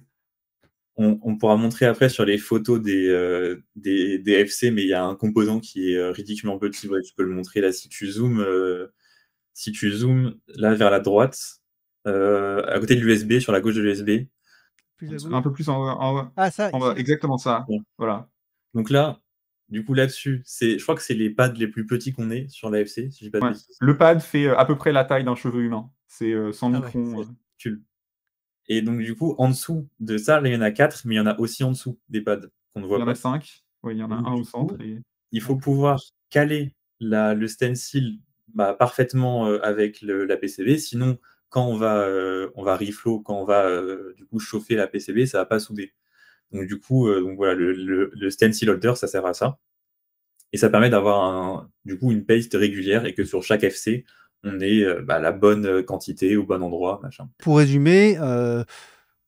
on pourra montrer après sur les photos des FC, mais il y a un composant qui est ridiculement petit. Ouais, tu peux le montrer là si tu zoomes là vers la droite, à côté de l'USB, sur la gauche de l'USB, Plus en à dessous. Un gauche? peu plus Ah, ça, en bas, ici, là? exactement ça, Ouais. voilà. Donc là, du coup là-dessus, je crois que c'est les pads les plus petits qu'on ait sur la FC, si je dis pas de Ouais. bêtises. Le pad fait, à peu près la taille d'un cheveu humain. C'est, 100 Ah ouais. microns, C'est ridicule. Et donc du coup, en dessous de ça, là, il y en a 4, mais il y en a aussi en dessous des pads qu'on ne il y voit en a pas. 5. Oui, il y en Et a donc un au du centre coup, et il faut D'accord. pouvoir caler le stencil, bah, parfaitement, avec la PCB. Sinon, quand on va reflow, quand on va, du coup chauffer la PCB, ça va pas souder. Donc du coup, donc voilà, le stencil holder, ça sert à ça et ça permet d'avoir du coup une paste régulière et que sur chaque FC, on ait, bah, la bonne quantité au bon endroit, machin. Pour résumer,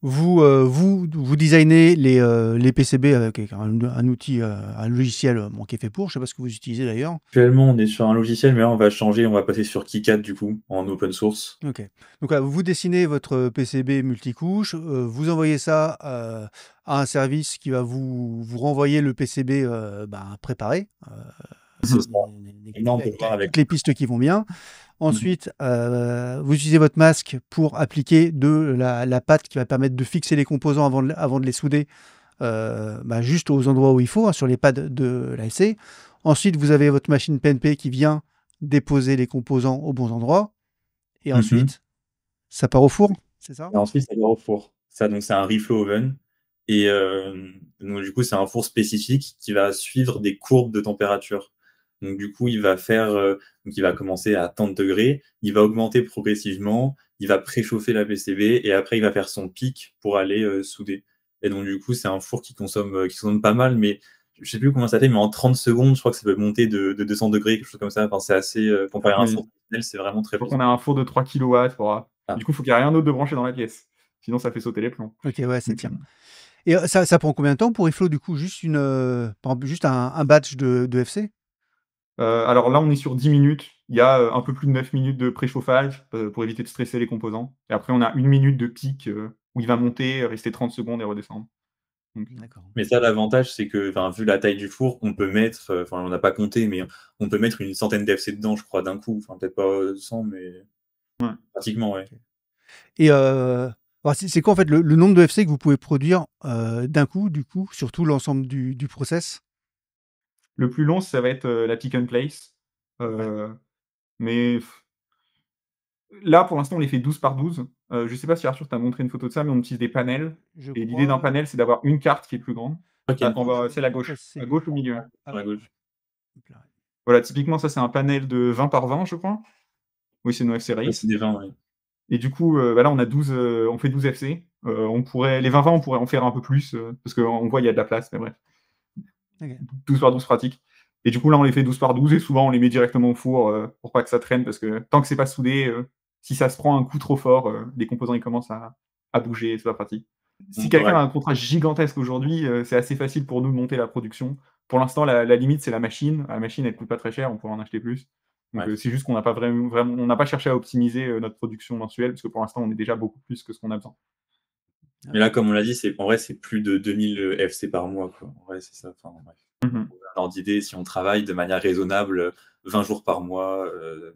vous designez les PCB avec un outil, un logiciel, bon, qui est fait pour. Je sais pas ce que vous utilisez d'ailleurs. Actuellement, on est sur un logiciel, mais là, on va changer, on va passer sur KiCad du coup, en open source. OK. Donc voilà, vous dessinez votre PCB multicouche, vous envoyez ça, à un service qui va vous renvoyer le PCB, ben, préparé, C'est ça. Et là, on peut avec voir avec toutes les pistes qui vont bien. mmh Ensuite, vous utilisez votre masque pour appliquer la pâte qui va permettre de fixer les composants avant de les souder juste aux endroits où il faut, hein, sur les pads de l'ASC. Ensuite, vous avez votre machine PNP qui vient déposer les composants aux bons endroits. Et ensuite, ça part au four, c'est ça? Et ensuite, ça va au four. Ça, donc, c'est un reflow oven. Et donc, du coup, c'est un four spécifique qui va suivre des courbes de température. Donc, du coup, il va donc il va commencer à tant de degrés, il va augmenter progressivement, il va préchauffer la PCB et après, il va faire son pic pour aller souder. Et donc, du coup, c'est un four qui consomme pas mal, mais je sais plus comment ça fait, mais en 30 secondes, je crois que ça peut monter de 200 degrés, quelque chose comme ça. Enfin, c'est assez, comparé à un four traditionnel, c'est vraiment très Faut puissant. qu'on ait un four de 3 kW. Ah. Du coup, il faut qu'il n'y ait rien d'autre de branché dans la pièce. Sinon, ça fait sauter les plombs. Ok, ouais, ça tient. Et ça prend combien de temps pour reflow, du coup? Juste par exemple, juste un batch de FC? Alors là, on est sur 10 minutes. Il y a un peu plus de 9 minutes de préchauffage pour éviter de stresser les composants. Et après, on a 1 minute de pic où il va monter, rester 30 secondes et redescendre. D'accord. Mais ça, l'avantage, c'est que, vu la taille du four, on peut mettre, on n'a pas compté, mais on peut mettre une centaine d'FC dedans, je crois, d'un coup. Enfin, peut-être pas 100, mais pratiquement, ouais. Et c'est quoi en fait le nombre de FC que vous pouvez produire d'un coup, du coup, sur tout l'ensemble du process? Le plus long, ça va être la pick and place. Mais là, pour l'instant, on les fait 12 par 12. Je sais pas si Arthur t'a montré une photo de ça, mais on utilise des panels. Et l'idée d'un panel, c'est d'avoir une carte qui est plus grande. En bas, c'est la gauche. À gauche ou au milieu. À gauche. Voilà, typiquement, ça, c'est un panel de 20 par 20, je crois. Oui, c'est nos FC Race. C'est des 20, oui. Et du coup, là, on fait 12 FC. Les 20-20, on pourrait en faire un peu plus, parce qu'on voit, il y a de la place, mais bref. Okay. 12 par 12 pratique. Et du coup, là, on les fait 12 par 12 et souvent, on les met directement au four pour pas que ça traîne, parce que tant que c'est pas soudé, si ça se prend un coup trop fort, les composants ils commencent à bouger, c'est pas pratique. Si quelqu'un a un contrat gigantesque aujourd'hui, c'est assez facile pour nous de monter la production. Pour l'instant, la limite, c'est la machine. La machine, elle coûte pas très cher, on pourrait en acheter plus. Donc, c'est juste qu'on n'a pas on n'a pas cherché à optimiser notre production mensuelle, parce que pour l'instant, on est déjà beaucoup plus que ce qu'on a besoin. Mais là, comme on l'a dit, en vrai, c'est plus de 2000 FC par mois, quoi. En vrai, c'est ça. Enfin, bref. Un ordre d'idée, si on travaille de manière raisonnable, 20 jours par mois,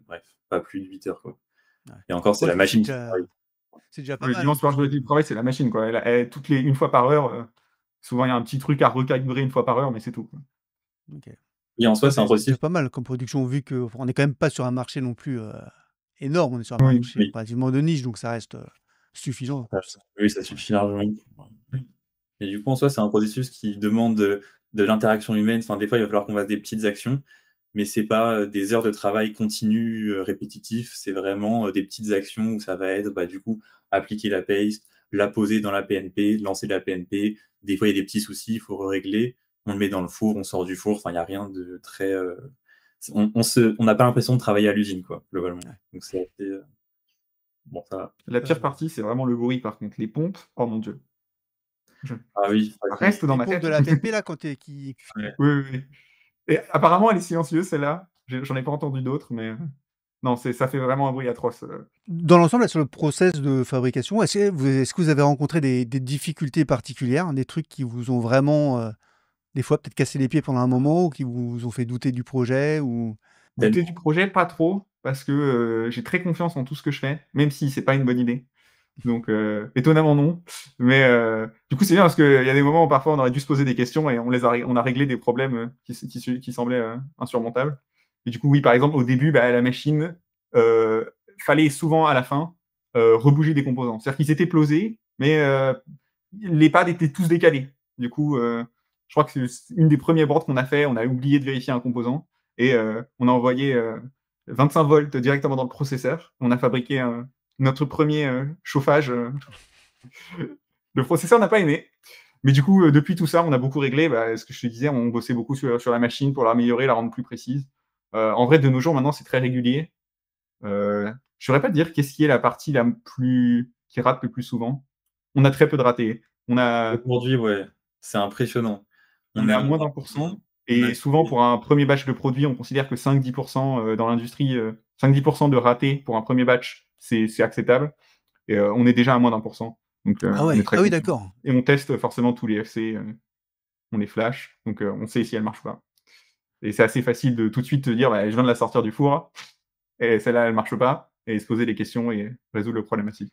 bref, pas plus de 8 heures, quoi. Et encore, c'est la machine qui travaille. C'est déjà pas mal. Dimanche soir, jeudi, travail, c'est la machine, quoi. Une fois par heure, souvent, il y a un petit truc à recalibrer une fois par heure, mais c'est tout, quoi. Okay. Et en soi, c'est un processus. C'est pas mal comme production, vu qu'on n'est quand même pas sur un marché non plus énorme. On est sur un marché relativement de niche, donc ça reste suffisant. Oui, ça suffit largement. Et du coup, en soi, c'est un processus qui demande de l'interaction humaine. Enfin, des fois, il va falloir qu'on fasse des petites actions, mais c'est pas des heures de travail continues, répétitifs. C'est vraiment des petites actions où ça va être, du coup, appliquer la paste, la poser dans la PNP, lancer la PNP. Des fois, il y a des petits soucis, il faut régler. On le met dans le four, on sort du four. Enfin, il n'y a rien de très. On n'a pas l'impression de travailler à l'usine, quoi, globalement. Donc, c'est assez. Bon, ça va. La pire partie, c'est vraiment le bruit, par contre. Les pompes, oh mon Dieu. Ah oui. Ça reste dans ma tête. De la PNP, là, quand Oui. Et apparemment, elle est silencieuse, celle-là. J'en ai pas entendu d'autres, mais non, ça fait vraiment un bruit atroce. Dans l'ensemble, sur le process de fabrication, est-ce que vous avez rencontré des difficultés particulières, des trucs qui vous ont vraiment, des fois, peut-être cassé les pieds pendant un moment, ou qui vous ont fait douter du projet ou... Douter du projet, pas trop, parce que j'ai très confiance en tout ce que je fais, même si c'est pas une bonne idée. Donc, étonnamment, non. Mais du coup, c'est bien parce qu'il y a des moments où parfois on aurait dû se poser des questions et on a réglé des problèmes qui semblaient insurmontables. Et du coup, oui, par exemple, au début, la machine, fallait souvent à la fin rebouger des composants. C'est-à-dire qu'ils étaient plosés, mais les pads étaient tous décalés. Du coup, je crois que c'est une des premières boards qu'on a fait, on a oublié de vérifier un composant et on a envoyé 25 volts directement dans le processeur. On a fabriqué notre premier chauffage. Le processeur n'a pas aimé. Mais du coup, depuis tout ça, on a beaucoup réglé. Ce que je te disais, on bossait beaucoup sur la machine pour l'améliorer, la rendre plus précise. En vrai, de nos jours, maintenant, c'est très régulier. Je ne saurais pas te dire qu'est-ce qui est la partie qui rate le plus souvent. On a très peu de ratés. Aujourd'hui, ouais, c'est impressionnant. On est à moins d'1%. Et souvent, pour un premier batch de produit, on considère que 5-10% dans l'industrie, 5-10% de ratés pour un premier batch, c'est acceptable. Et on est déjà à moins d'1%. Donc, on est très d'accord. Et on teste forcément tous les FC, on les flash, donc on sait si elles marchent pas. Et c'est assez facile de tout de suite te dire, je viens de la sortir du four, et celle-là, elle marche pas, et se poser des questions et résoudre le problématique.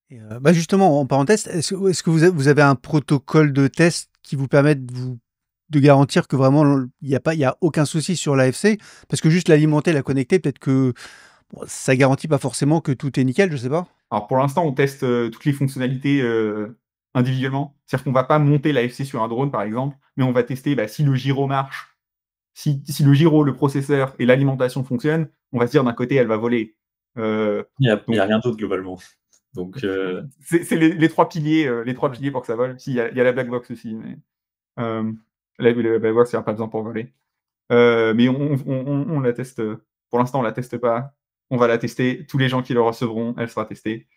Et justement, en parenthèse, est-ce que vous avez un protocole de test qui vous permettent de garantir que vraiment il y a aucun souci sur l'AFC? Parce que juste l'alimenter, la connecter, peut-être que bon, ça garantit pas forcément que tout est nickel, je sais pas. Alors pour l'instant, on teste toutes les fonctionnalités individuellement. C'est-à-dire qu'on va pas monter l'AFC sur un drone, par exemple, mais on va tester si le gyro marche, si le gyro, le processeur et l'alimentation fonctionnent, on va se dire d'un côté, elle va voler. Il n'y a rien d'autre globalement. Donc, c'est les trois piliers pour que ça vole. Si, il y a la black box aussi, mais la black box, il n'y a pas besoin pour voler. Mais on la teste. Pour l'instant, on la teste pas. On va la tester. Tous les gens qui le recevront, elle sera testée.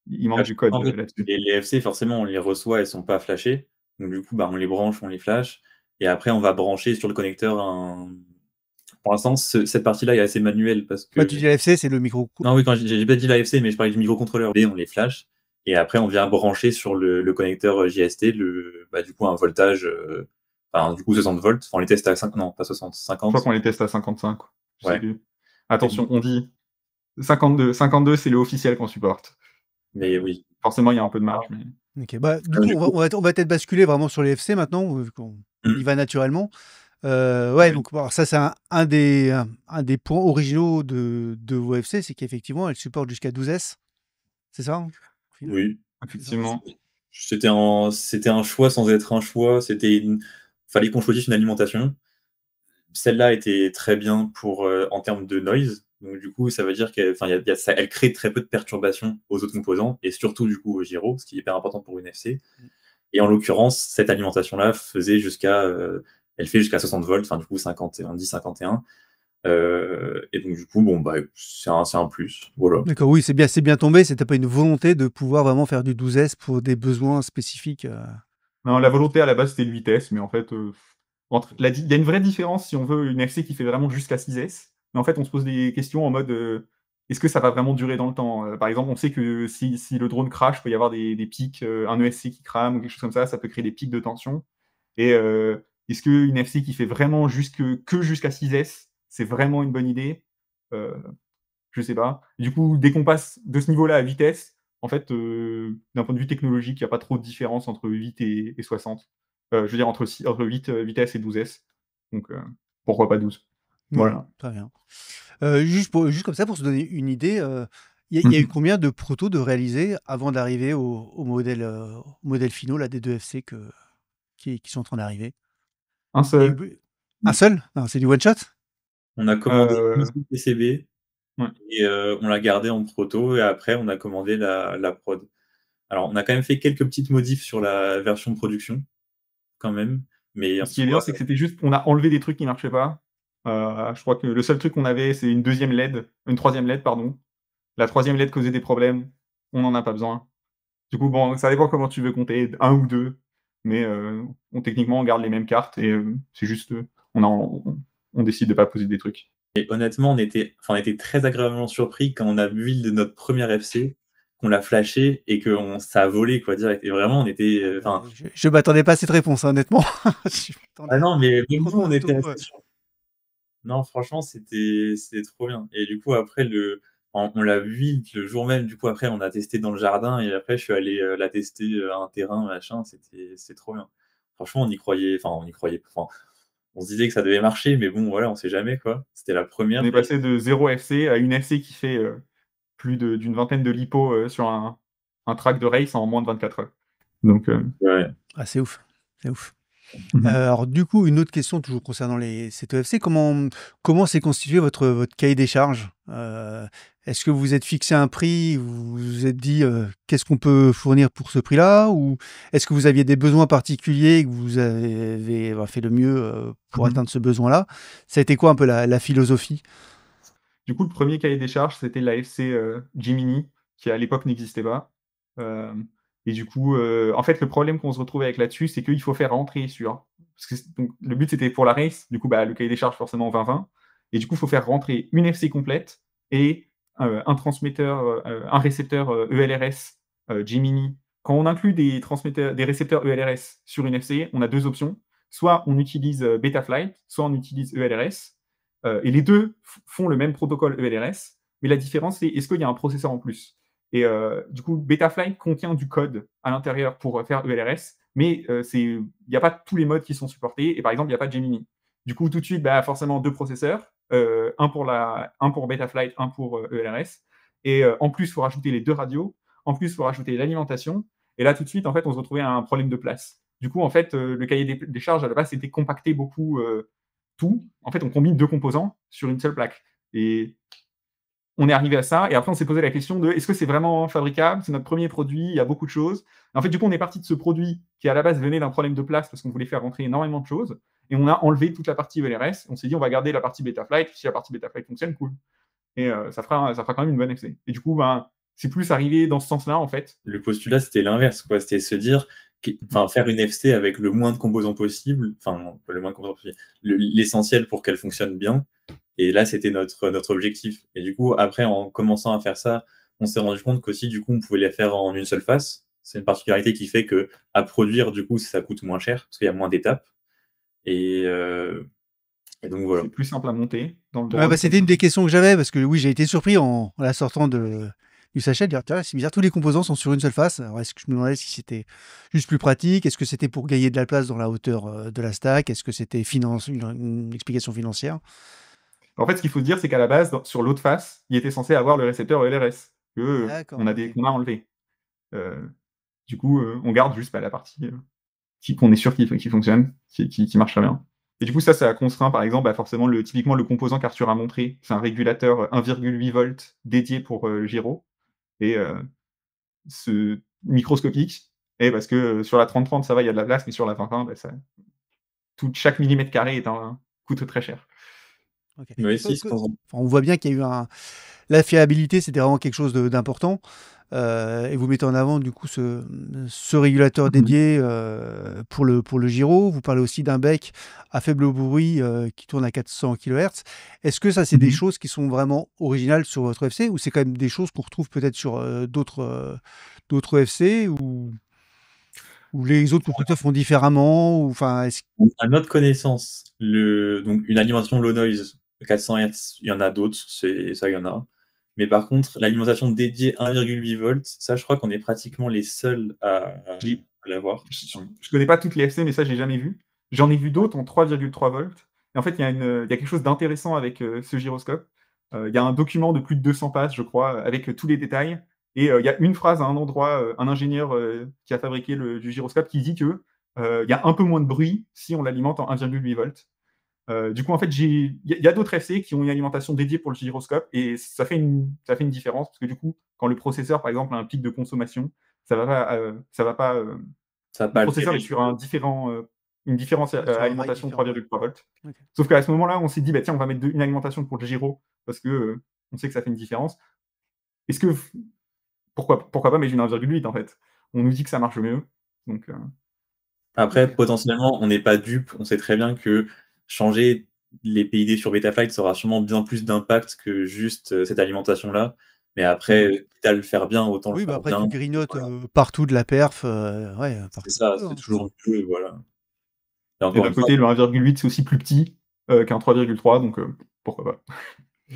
Il manque du code en fait, là-dessus. les FC, forcément, on les reçoit, elles sont pas flashées. Donc du coup, on les branche, on les flash. Et après, on va brancher sur le connecteur un. Pour l'instant, cette partie-là est assez manuelle parce que. Tu dis l'AFC, c'est le micro. Non, oui, quand j'ai pas dit l'AFC, mais je parlais du microcontrôleur. Et on les flash. Et après, on vient brancher sur le connecteur JST du coup, un voltage. Du coup, 60 volts. Enfin, on les teste à 5. Non, pas 60, Je 50. crois qu'on les teste à 55. Je sais Ouais. plus. Attention, on dit 52. 52, c'est le officiel qu'on supporte. Mais oui. Forcément, il y a un peu de marge. Mais... Ok, du coup, on va peut-être basculer vraiment sur les FC maintenant, vu qu'on y va naturellement. Donc ça c'est un des points originaux de vos FC, c'est qu'effectivement elle supporte jusqu'à 12S. C'est ça, hein, au final? Oui. Effectivement. C'était un choix sans être un choix. Fallait qu'on choisisse une alimentation. Celle-là était très bien en termes de noise. Donc du coup, ça veut dire elle crée très peu de perturbations aux autres composants et surtout du coup au gyro, ce qui est hyper important pour une FC. Et en l'occurrence, cette alimentation-là elle fait jusqu'à 60 volts, enfin du coup 51, 10, 51. Et donc du coup, c'est un plus. Voilà. D'accord, oui, c'est bien tombé. C'était pas une volonté de pouvoir vraiment faire du 12S pour des besoins spécifiques. Non, la volonté à la base c'était le vitesse, mais en fait, il y a une vraie différence si on veut une FC qui fait vraiment jusqu'à 6S. Mais en fait, on se pose des questions en mode est-ce que ça va vraiment durer dans le temps? Par exemple, on sait que si le drone crash, il peut y avoir des pics, un ESC qui crame ou quelque chose comme ça peut créer des pics de tension. Et est-ce qu'une FC qui fait vraiment que jusqu'à 6S, c'est vraiment une bonne idée? Je sais pas. Du coup, dès qu'on passe de ce niveau-là à vitesse, en fait, d'un point de vue technologique, il n'y a pas trop de différence entre 8 et 60. Je veux dire entre 8 vitesses et 12S. Donc, pourquoi pas 12? Voilà. Très bien. Juste comme ça, pour se donner une idée, il y a eu combien de protos de réalisés avant d'arriver au modèle finaux là, des deux FC qui sont en train d'arriver? Un seul. Un seul? Non, c'est du one shot? On a commandé une Euh, seule PCB ouais. et on l'a gardé en proto et après on a commandé la prod. Alors on a quand même fait quelques petites modifs sur la version de production quand même, mais en Ce qui est bien, c'est que c'était juste, on a enlevé des trucs qui marchaient pas. Je crois que le seul truc qu'on avait, c'est une troisième LED, pardon. La troisième LED causait des problèmes. On n'en a pas besoin. Du coup, bon, ça dépend comment tu veux compter, un ou deux. Mais techniquement, on garde les mêmes cartes et c'est juste, on décide de pas poser des trucs. Et honnêtement, on était très agréablement surpris quand on a vu de notre première FC, qu'on l'a flashé et que ça a volé quoi direct. Et vraiment, on était. Je m'attendais pas à cette réponse, hein, honnêtement. Ah non, mais même nous, on était ouais. assez surpris. Non, franchement, c'était trop bien. Et du coup, après, on l'a vu le jour même. Du coup, après, on a testé dans le jardin et après, je suis allé la tester à un terrain, machin. C'était trop bien. Franchement, on y croyait. Enfin, on y croyait. Enfin, on se disait que ça devait marcher, mais bon, voilà, on sait jamais quoi. C'était la première. On est passé de 0 FC à une FC qui fait plus d'une vingtaine de lipos sur un track de race en moins de 24 heures. Donc, Ouais. Ah, c'est ouf. C'est ouf. Alors du coup, une autre question toujours concernant ces EFC, comment s'est constitué votre cahier des charges? Est-ce que vous vous êtes fixé un prix, vous vous êtes dit qu'est-ce qu'on peut fournir pour ce prix-là, ou est-ce que vous aviez des besoins particuliers et que vous avez fait le mieux pour atteindre ce besoin-là? Ça a été quoi un peu la philosophie? Du coup, le premier cahier des charges, c'était l'AFC Gemini, qui à l'époque n'existait pas. Et du coup, en fait, le problème qu'on se retrouve avec là-dessus, c'est qu'il faut faire rentrer parce que donc, le but, c'était pour la race. Du coup, le cahier des charges, forcément, 20-20. Et du coup, il faut faire rentrer une FC complète et un transmetteur, un récepteur ELRS Gemini. Quand on inclut des récepteurs ELRS sur une FC, on a deux options. Soit on utilise Betaflight, soit on utilise ELRS. Et les deux font le même protocole ELRS, mais la différence, c'est est-ce qu'il y a un processeur en plus? Et du coup, Betaflight contient du code à l'intérieur pour faire ELRS, mais il n'y a pas tous les modes qui sont supportés, et par exemple, il n'y a pas de Gemini. Du coup, tout de suite, bah, forcément, 2 processeurs, un pour Betaflight, un pour ELRS, et en plus, il faut rajouter les 2 radios, en plus, il faut rajouter l'alimentation, et là, tout de suite, en fait, on se retrouvait à un problème de place. Du coup, en fait, le cahier des charges, à la base, c'était compacter beaucoup tout. En fait, on combine 2 composants sur une seule plaque. Et on est arrivé à ça, et après on s'est posé la question de est-ce que c'est vraiment fabricable? C'est notre premier produit, il y a beaucoup de choses. En fait, du coup, on est parti de ce produit qui à la base venait d'un problème de place parce qu'on voulait faire rentrer énormément de choses, et on a enlevé toute la partie ELRS. On s'est dit on va garder la partie Betaflight, si la partie Betaflight fonctionne, cool. Et ça fera quand même une bonne excès. Et du coup, ben, c'est plus arrivé dans ce sens-là en fait. Le postulat, c'était l'inverse, quoi. C'était se dire, faire une FC avec le moins de composants possible, enfin, non, pas le moins de composants possible, l'essentiel pour qu'elle fonctionne bien. Et là, c'était notre objectif. Et du coup, après, en commençant à faire ça, on s'est rendu compte qu'aussi, du coup, on pouvait les faire en une seule face. C'est une particularité qui fait que à produire, du coup, ça coûte moins cher parce qu'il y a moins d'étapes. Et, donc voilà. C'est plus simple à monter dans le Ouais, drone. c'était une des questions que j'avais, parce que oui, j'ai été surpris en la sortant du sachet de dire, tiens, c'est bizarre, tous les composants sont sur une seule face. Alors, est-ce que je me demandais si c'était juste plus pratique? Est-ce que c'était pour gagner de la place dans la hauteur de la stack? Est-ce que c'était une explication financière? En fait, ce qu'il faut se dire, c'est qu'à la base, sur l'autre face, il était censé avoir le récepteur ELRS, D'accord, qu'on ok. a enlevé. Du coup, on garde juste la partie qu'on est sûr qu'il fonctionne, qui marche très bien. Et du coup, ça a contraint, par exemple, bah, forcément, typiquement, le composant qu'Arthur a montré, c'est un régulateur 1,8 volts dédié pour le gyro, et microscopique, et parce que sur la 3030, ça va, il y a de la place, mais sur la 2020, bah, chaque millimètre carré coûte très cher. Ok. Oui, si, Enfin, on voit bien qu'il y a eu la fiabilité, c'était vraiment quelque chose d'important. Et vous mettez en avant du coup ce régulateur dédié pour le gyro. Vous parlez aussi d'un bec à faible bruit qui tourne à 400 kHz. Est-ce que ça, c'est des choses qui sont vraiment originales sur votre FC, ou c'est quand même des choses qu'on retrouve peut-être sur d'autres FC, ou les autres constructeurs font différemment, ou enfin à notre connaissance, donc une alimentation low noise 400 Hz, il y en a d'autres, ça il y en a. Mais par contre, l'alimentation dédiée 1,8 volts, ça je crois qu'on est pratiquement les seuls à l'avoir. Je connais pas toutes les FC, mais ça, j'ai jamais vu. J'en ai vu d'autres en 3,3 volts. Et en fait, il y a quelque chose d'intéressant avec ce gyroscope. Il y a un document de plus de 200 pages, je crois, avec tous les détails. Et il y a une phrase à un endroit, un ingénieur qui a fabriqué le gyroscope qui dit que il y a un peu moins de bruit si on l'alimente en 1,8 volts. Du coup, en fait, il y a d'autres FC qui ont une alimentation dédiée pour le gyroscope, et ça fait une différence, parce que du coup, quand le processeur, par exemple, a un pic de consommation, ça va pas le processeur est sur une différente sur un rail alimentation différent. 3,3 volts. Ok. Sauf qu'à ce moment-là, on s'est dit, bah, tiens, on va mettre une alimentation pour le gyro, parce que on sait que ça fait une différence. Est-ce que pourquoi pas mettre une 1,8 en fait? On nous dit que ça marche mieux. Donc, Après, potentiellement, on n'est pas dupe. On sait très bien que changer les PID sur Betaflight, ça aura sûrement bien plus d'impact que juste cette alimentation-là. Mais après, quitte à le faire bien, autant le Oui, bah faire après, bien. tu grignotes Voilà. partout de la perf. Ouais, C'est partout. ça, c'est toujours mieux, voilà. Et et encore d'un une fois, côté, le 1,8 c'est aussi plus petit qu'un 3,3, donc pourquoi pas.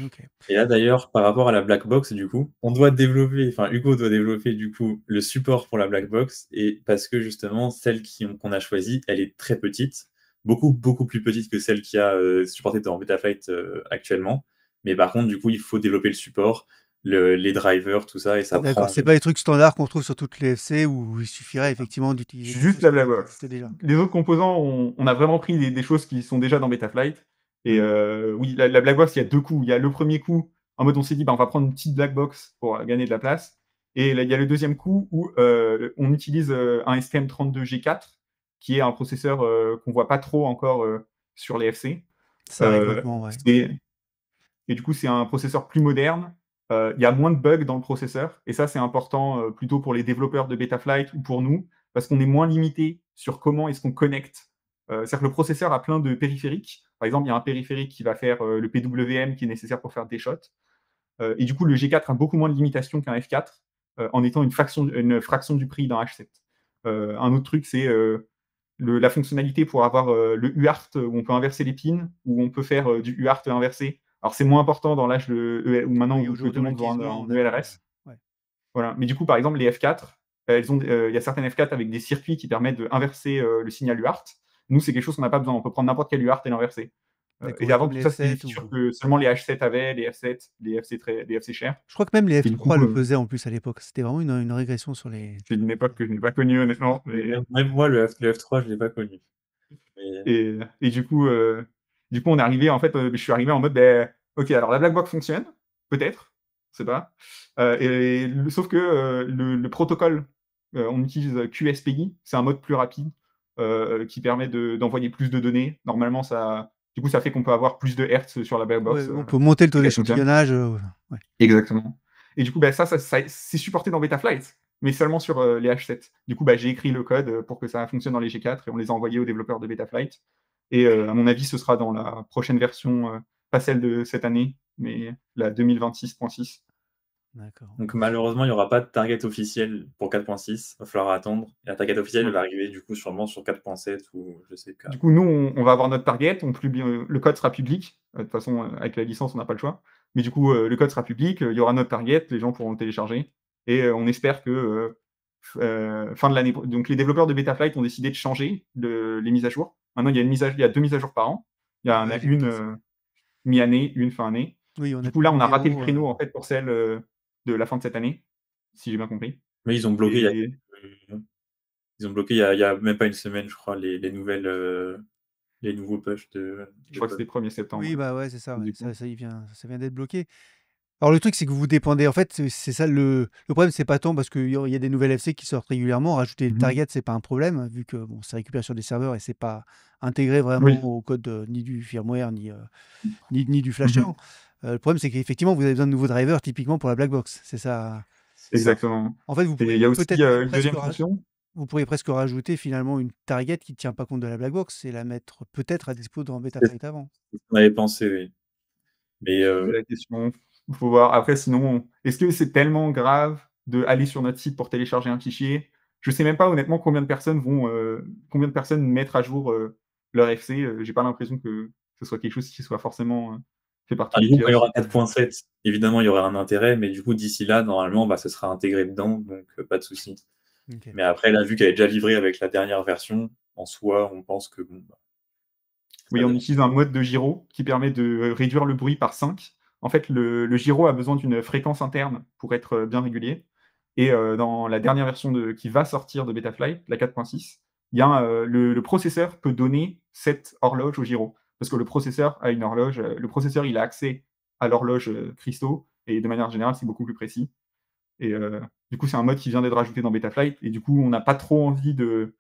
Ok. et là d'ailleurs, par rapport à la black box, du coup, Hugo doit développer du coup le support pour la black box, et parce que justement, celle qu'on a choisie, elle est très petite, beaucoup, beaucoup plus petite que celle qui a supportée dans Betaflight actuellement. Mais par contre, du coup, il faut développer le support, les drivers, tout ça, et ça D'accord, prend. c'est pas les trucs standards qu'on trouve sur toutes les FC, où il suffirait effectivement d'utiliser quelque Juste chose la qui black box. existait déjà. Les autres composants, on a vraiment pris des choses qui sont déjà dans Betaflight. Et oui, la black box, il y a 2 coups. Il y a le premier coup, en mode on s'est dit, bah, on va prendre une petite black box pour gagner de la place. Et là, il y a le deuxième coup où on utilise un STM32G4, qui est un processeur qu'on voit pas trop encore sur les FC. Ça arrive lentement, ouais. Et du coup, c'est un processeur plus moderne. Il y a moins de bugs dans le processeur. Et ça, c'est important plutôt pour les développeurs de Betaflight ou pour nous, parce qu'on est moins limité sur comment est-ce qu'on connecte. C'est-à-dire que le processeur a plein de périphériques. Par exemple, il y a un périphérique qui va faire le PWM qui est nécessaire pour faire des shots. Et du coup, le G4 a beaucoup moins de limitations qu'un F4, en étant une fraction du prix d'un H7. Un autre truc, c'est la fonctionnalité pour avoir le UART, où on peut inverser les pins, où on peut faire du UART inversé. Alors, c'est moins important dans l'âge où maintenant Oui, où tout aujourd'hui, le on monde voit l'utilise moins, en on a vu. ELRS. Ouais. Voilà. Mais du coup, par exemple, les F4, il y a certaines F4 avec des circuits qui permettent d'inverser le signal UART. Nous, c'est quelque chose qu'on n'a pas besoin. On peut prendre n'importe quel UART et l'inverser. D'accord, Et avant, comme tout les ça, c'était des F7 features que seulement les H7 avaient, les F7, les FC chers. Je crois que même les Et du coup, F3 le faisaient en plus à l'époque. C'était vraiment une régression sur les. c'est une époque que je n'ai pas connue, honnêtement. Même moi, le F3, je l'ai pas connu. Mais... Et du coup, on est arrivé, en fait, je suis arrivé en mode, ok, alors la black box fonctionne, peut-être, je sais pas. Sauf que le protocole, on utilise QSPI, c'est un mode plus rapide qui permet d'envoyer plus de données. Normalement, du coup, ça fait qu'on peut avoir plus de hertz sur la black box. Ouais, on peut monter le taux et qu'elle fonctionne. d'échantillonnage. Ouais. Exactement. Et du coup, ça c'est supporté dans Betaflight, mais seulement sur les H7. Du coup, j'ai écrit le code pour que ça fonctionne dans les G4 et on les a envoyés aux développeurs de Betaflight. Et à mon avis, ce sera dans la prochaine version, pas celle de cette année, mais la 2026.6. D'accord. Donc malheureusement, il n'y aura pas de target officiel pour 4.6. Il va falloir attendre. Et la target officielle Ouais. va arriver du coup sûrement sur 4.7 ou je sais pas. Du coup, nous, on va avoir notre target. Le code sera public. De toute façon, avec la licence, on n'a pas le choix. Mais du coup, le code sera public. Il y aura notre target. Les gens pourront le télécharger. Et on espère que fin de l'année. Donc, les développeurs de Betaflight ont décidé de changer les mises à jour. Maintenant, il y a 2 mises à jour par an. Il y en a une mi-année, une fin année. Oui, Du coup, là, on a raté le numéro, créneau en fait pour celle de la fin de cette année, si j'ai bien compris. Mais ils ont bloqué. Et Ils ont bloqué il y a même pas une semaine, je crois, les nouvelles, les nouveaux pushs de je crois que c'était 1er septembre. Oui, bah ouais, c'est ça. Du Ouais. coup. Ça vient d'être bloqué. Alors le truc, c'est que vous dépendez. En fait, c'est ça le problème, c'est pas tant parce qu'il y a des nouvelles FC qui sortent régulièrement. Rajouter le target, c'est pas un problème vu que bon, ça récupère sur des serveurs et c'est pas intégré vraiment Oui. au code ni du firmware ni du flasher. Le problème, c'est qu'effectivement, vous avez besoin de nouveaux drivers typiquement pour la black box. C'est ça. Exactement. En fait, vous Et il pourriez y a aussi peut-être une presque deuxième fonction. vous pourriez presque rajouter finalement une target qui ne tient pas compte de la black box et la mettre peut-être à dispo dans C'est Betaflight avant. ce qu'on avait pensé, oui. Mais C'est la question. Il faut voir. Après, sinon, est-ce que c'est tellement grave d'aller sur notre site pour télécharger un fichier? Je sais même pas honnêtement combien de personnes mettre à jour leur FC. J'ai pas l'impression que ce soit quelque chose qui soit forcément fait par tous du les coup, quand il y kiosques. aura 4.7, évidemment, il y aura un intérêt, mais du coup, d'ici là, normalement, ce sera intégré dedans, donc pas de souci. Ok. Mais après, là, vu qu'elle est déjà livrée avec la dernière version, en soi, on pense que bon. Oui, on utilise un mode de gyro qui permet de réduire le bruit par 5. En fait, le gyro a besoin d'une fréquence interne pour être bien régulier. Et dans la dernière version qui va sortir de Betaflight, la 4.6, il y a le processeur peut donner cette horloge au gyro. Parce que le processeur a une horloge, le processeur il a accès à l'horloge cristaux, et de manière générale, c'est beaucoup plus précis. Et du coup, c'est un mode qui vient d'être rajouté dans Betaflight, et du coup, on n'a pas trop envie de.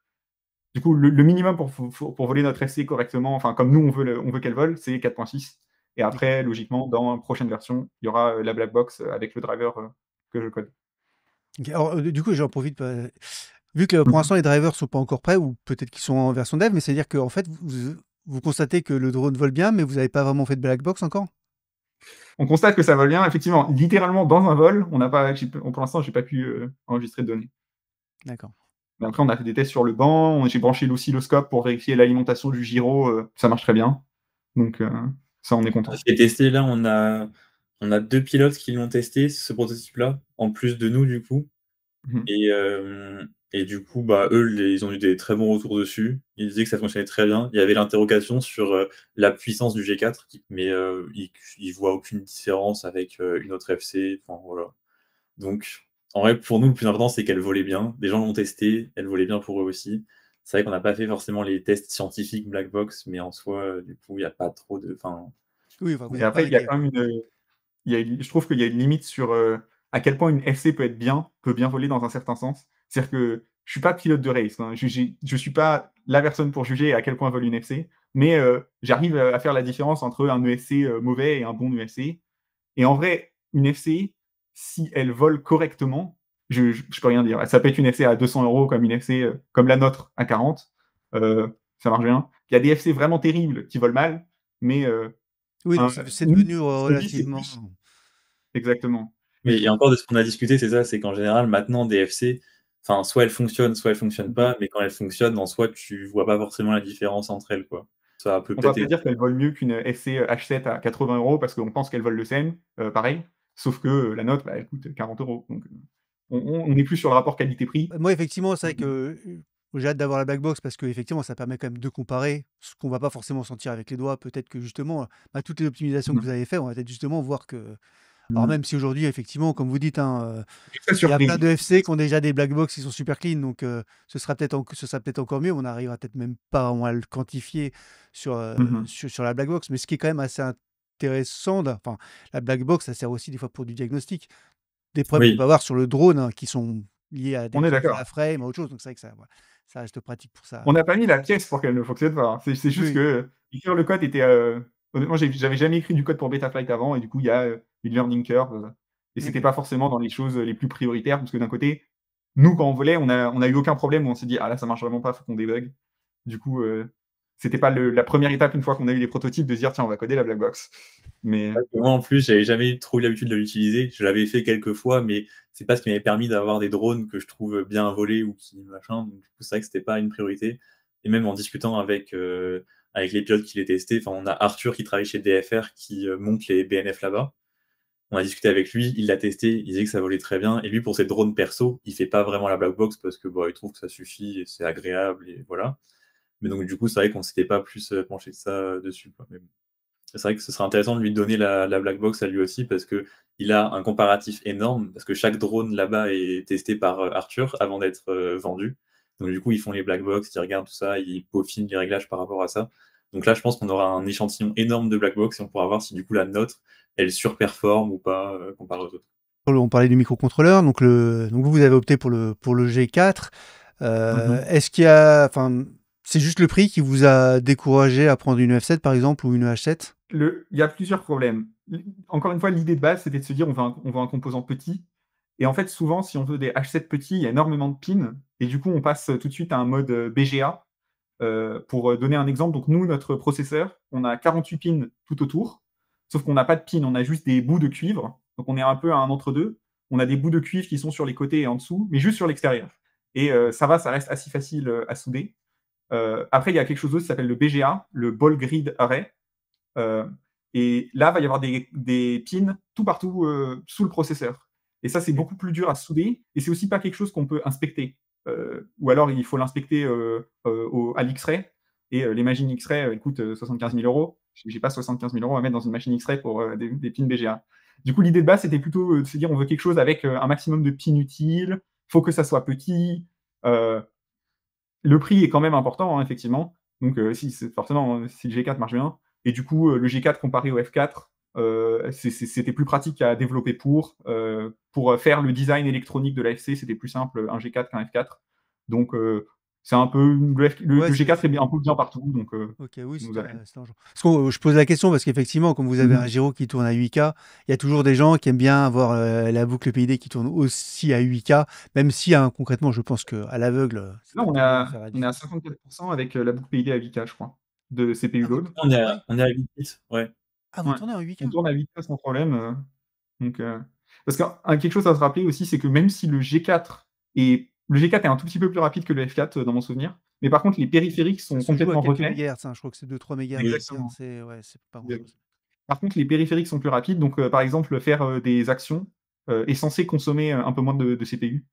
Du coup, le minimum pour voler notre FC correctement, enfin, comme nous, on veut qu'elle vole, c'est 4.6. Et après, logiquement, dans la prochaine version, il y aura la black box avec le driver que je code. Ok. Alors, du coup, j'en profite. Vu que pour l'instant, les drivers sont pas encore prêts, ou peut-être qu'ils sont en version dev, mais c'est-à-dire qu'en fait, vous constatez que le drone vole bien, mais vous n'avez pas vraiment fait de black box encore? On constate que ça vole bien, effectivement, littéralement dans un vol, pour l'instant, j'ai pas pu enregistrer de données. D'accord. Mais après, on a fait des tests sur le banc, j'ai branché l'oscilloscope pour vérifier l'alimentation du gyro, ça marche très bien. Donc, ça, on est content. J'ai testé, là, on a 2 pilotes qui l'ont testé, ce prototype-là, en plus de nous, du coup. Mhm. Et du coup, eux, ils ont eu des très bons retours dessus. Ils disaient que ça fonctionnait très bien. Il y avait l'interrogation sur la puissance du G4, mais ils voient aucune différence avec une autre FC. Enfin, voilà. Donc, en vrai, pour nous, le plus important, c'est qu'elle volait bien. Des gens l'ont testé, elle volait bien pour eux aussi. C'est vrai qu'on n'a pas fait forcément les tests scientifiques black box, mais en soi, du coup, il n'y a pas trop de. Enfin, Oui, enfin, vous Et n'êtes pas après, il y a inquiet. quand même je trouve qu'il y a une limite sur à quel point une FC peut bien voler dans un certain sens. C'est-à-dire que je suis pas pilote de race, hein. Je suis pas la personne pour juger à quel point vole une FC, mais j'arrive à faire la différence entre un ESC mauvais et un bon ESC. Et en vrai, une FC, si elle vole correctement, je peux rien dire. Ça peut être une FC à 200 € comme une FC comme la nôtre à 40. Ça marche bien. Il y a des FC vraiment terribles qui volent mal, mais Oui, donc c'est devenu ce qu'on dit, c'est relativement. plus. Exactement. mais et encore de ce qu'on a discuté, c'est ça, c'est qu'en général, maintenant, des FC, enfin, soit elles fonctionnent, soit elles fonctionnent pas, mais quand elles fonctionnent, en soi, tu vois pas forcément la différence entre elles, quoi. Ça peut On va peut-être pas être. dire qu'elle vole mieux qu'une FC H7 à 80 € parce qu'on pense qu'elle vole le SEM, pareil. Sauf que la nôtre, elle coûte 40 €. Donc, On est plus sur le rapport qualité-prix. Moi, effectivement, c'est vrai que j'ai hâte d'avoir la black box parce qu'effectivement, ça permet quand même de comparer ce qu'on va pas forcément sentir avec les doigts. Peut-être que justement, toutes les optimisations que Mmh. vous avez fait, on va peut-être justement voir que. Alors, Mmh. même si aujourd'hui, effectivement, comme vous dites, Je suis très il y a plein surpris. de FC qui ont déjà des black box qui sont super clean, donc ce sera peut-être encore mieux. On n'arrivera peut-être même pas vraiment à le quantifier Mmh mh. sur la black box, mais ce qui est quand même assez intéressant, enfin, la black box, ça sert aussi des fois pour du diagnostic. Des problèmes qu'on peut Oui, avoir sur le drone, hein, qui sont liés à des On est pièces de d'accord. la frame, à autre chose, donc c'est vrai que ça, voilà, ça reste pratique pour ça. On n'a pas mis la pièce pour qu'elle ne fonctionne pas, hein. C'est juste Oui, que, écrire le code était, honnêtement, j'avais jamais écrit du code pour Betaflight avant et du coup, il y a, une learning curve, et c'était OK. pas forcément dans les choses, les plus prioritaires parce que d'un côté, nous, quand on volait, on a eu aucun problème où on s'est dit: «Ah là, ça marche vraiment pas, faut qu'on débug». Du coup, c'était pas la première étape une fois qu'on a eu les prototypes de se dire: «Tiens, on va coder la black box». Mais moi en plus, j'avais jamais trop eu l'habitude de l'utiliser. Je l'avais fait quelques fois, mais c'est pas ce qui m'avait permis d'avoir des drones que je trouve bien volés ou qui machin. Donc du coup, c'est vrai que c'était pas une priorité. Et même en discutant avec les pilotes qui les testaient, enfin, on a Arthur qui travaille chez DFR qui monte les BNF là-bas. On a discuté avec lui, il l'a testé, il disait que ça volait très bien. Et lui, pour ses drones perso, il fait pas vraiment la black box parce que bon, il trouve que ça suffit et c'est agréable et voilà. Mais donc du coup, c'est vrai qu'on s'était pas plus penché que ça dessus, quoi. Mais bon. C'est vrai que ce serait intéressant de lui donner la black box à lui aussi parce que il a un comparatif énorme parce que chaque drone là-bas est testé par Arthur avant d'être vendu. Donc du coup, ils font les black box, ils regardent tout ça, ils peaufinent les réglages par rapport à ça. Donc là, je pense qu'on aura un échantillon énorme de black box et on pourra voir si du coup la nôtre, elle surperforme ou pas comparé aux autres. On parlait du microcontrôleur, donc vous avez opté pour le G4. mmh Est-ce qu'il y a enfin, c'est juste le prix qui vous a découragé à prendre une F7 par exemple ou une H7? Il y a plusieurs problèmes. Encore une fois, l'idée de base, c'était de se dire: «On veut un composant petit». Et en fait, souvent, si on veut des H7 petits, il y a énormément de pins et du coup, on passe, tout de suite à un mode, BGA. Pour, donner un exemple, donc nous, notre processeur, on a 48 pins tout autour, sauf qu'on n'a pas de pins, on a juste des bouts de cuivre. Donc on est un peu à un entre-deux. On a des bouts de cuivre qui sont sur les côtés et en dessous, mais juste sur l'extérieur. Et ça va, ça reste assez facile, à souder. Après, il y a quelque chose d'autre qui s'appelle le BGA, le Ball Grid Array. Heu et là, va y avoir des pins tout partout, sous le processeur. Et ça, c'est OK. beaucoup plus dur à souder et c'est aussi pas quelque chose qu'on peut inspecter. Ou alors il faut l'inspecter, à l'X-ray et les machines X-ray, elles coûtent, 75 000 €. J'ai pas 75 000 € à mettre dans une machine X-ray pour, des pins BGA. Du coup, l'idée de base, c'était plutôt, de se dire: «On veut quelque chose avec, un maximum de pins utiles, faut que ça soit petit». Heu, le prix est quand même important, hein, effectivement. Donc, si c'est forcément, si le G4 marche bien et du coup, le G4 comparé au F4, c'était plus pratique à développer pour faire le design électronique de l'AFC, c'était plus simple, un G4 qu'un F4. Donc, c'est un peu Ouais, le G4 est bien un peu bien partout, donc, OK, oui, ça nous aide. c'est dangereux. Parce que je pose la question parce qu'effectivement, comme vous avez un Mmh. gyro qui tourne à 8K, il y a toujours des gens qui aiment bien avoir, la boucle PID qui tourne aussi à 8K, même si, hein, concrètement, je pense qu'à l'aveugle, c'est Là, pas tellement faire la on est à différence. 54% avec, la boucle PID à 8K, je crois, de CPU Ah, vous load. ouais? On est à 8 bits, ouais. Ah, vous Ouais, tournez en 8K? on tourne à 8K sans problème, donc, parce qu'un quelque chose à se rappeler aussi, c'est que même si le G4 est un tout petit peu plus rapide que le F4, dans mon souvenir, mais par contre les périphériques Ça sont se joue à complètement quelques refaits. mégahertz, hein, je crois que c'est 2-3 mégahertz, hein, Exactement. c'est ouais, c'est pas Exact. grand-chose. Par contre, les périphériques sont plus rapides, donc, par exemple, faire, des actions, est censé consommer, un peu moins de CPU,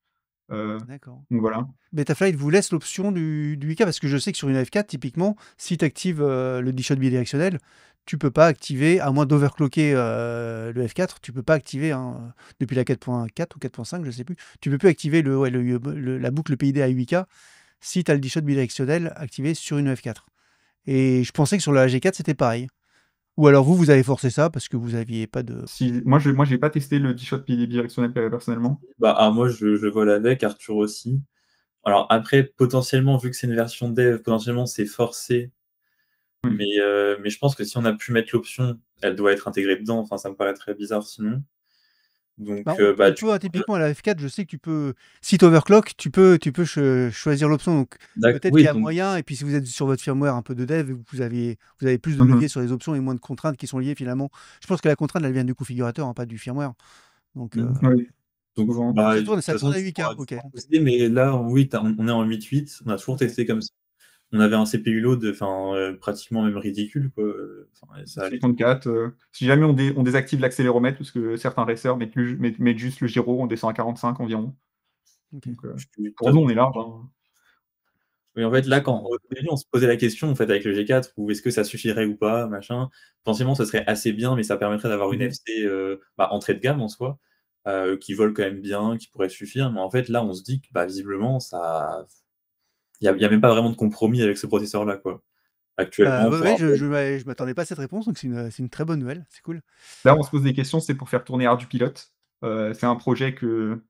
heu, D'accord. donc voilà. Betaflight vous laisse l'option du 8K parce que je sais que sur une F4, typiquement, si tu actives le D-Shot bidirectionnel, tu peux pas activer, à moins d'overclocker le F4, tu peux pas activer, hein, depuis la 4.4 ou 4.5, je sais plus, tu peux plus activer la boucle PID à 8K si tu as le D-Shot bidirectionnel activé sur une F4. Et je pensais que sur la G4, c'était pareil. Ou alors vous avez forcé ça parce que vous aviez pas de. Si moi j'ai pas testé le D-Shot bidirectionnel personnellement. Bah, moi, je vole avec, Arthur aussi. Alors après, potentiellement, vu que c'est une version dev, potentiellement c'est forcé. Oui. Mais je pense que si on a pu mettre l'option, elle doit être intégrée dedans. Enfin, ça me paraît très bizarre sinon. Bah, Donc, on bah, peut, hein, typiquement à la F4, je sais que tu peux, si tu overclock, tu peux choisir l'option. Donc peut-être qu'il y oui, a donc, moyen, et puis si vous êtes sur votre firmware un peu de dev, vous avez plus de Mmh leviers mh. sur les options et moins de contraintes qui sont liées finalement. Je pense que la contrainte, elle vient du configurateur, hein, pas du firmware. Donc, mmh, Oui, donc, souvent. bah, de toute ça tourne façon, à 8K, ok. tu pourras tester, mais là, oui, on est en 8.8, on a toujours Ok. testé comme ça. On avait un CPU load, enfin, pratiquement même ridicule, quoi. Enfin, ça allait. 54, si jamais on désactive l'accéléromètre, parce que certains racers mettent juste le gyro, on descend à 45 environ. Ok. Donc, Je suis pour nous, on est large, hein. Oui, en fait, là, quand au début, on se posait la question, en fait, avec le G4, ou est-ce que ça suffirait ou pas, machin. Potentiellement, ce serait assez bien, mais ça permettrait d'avoir une Mmh. FC, entrée de gamme en soi, qui vole quand même bien, qui pourrait suffire. Mais en fait, là, on se dit que, visiblement, ça il y a même pas vraiment de compromis avec ce processeur-là, quoi. Actuellement, Ouais, pour ouais, un je m'attendais pas à cette réponse, donc c'est une très bonne nouvelle, c'est cool. Là, on se pose des questions, c'est pour faire tourner ArduPilot. C'est un projet que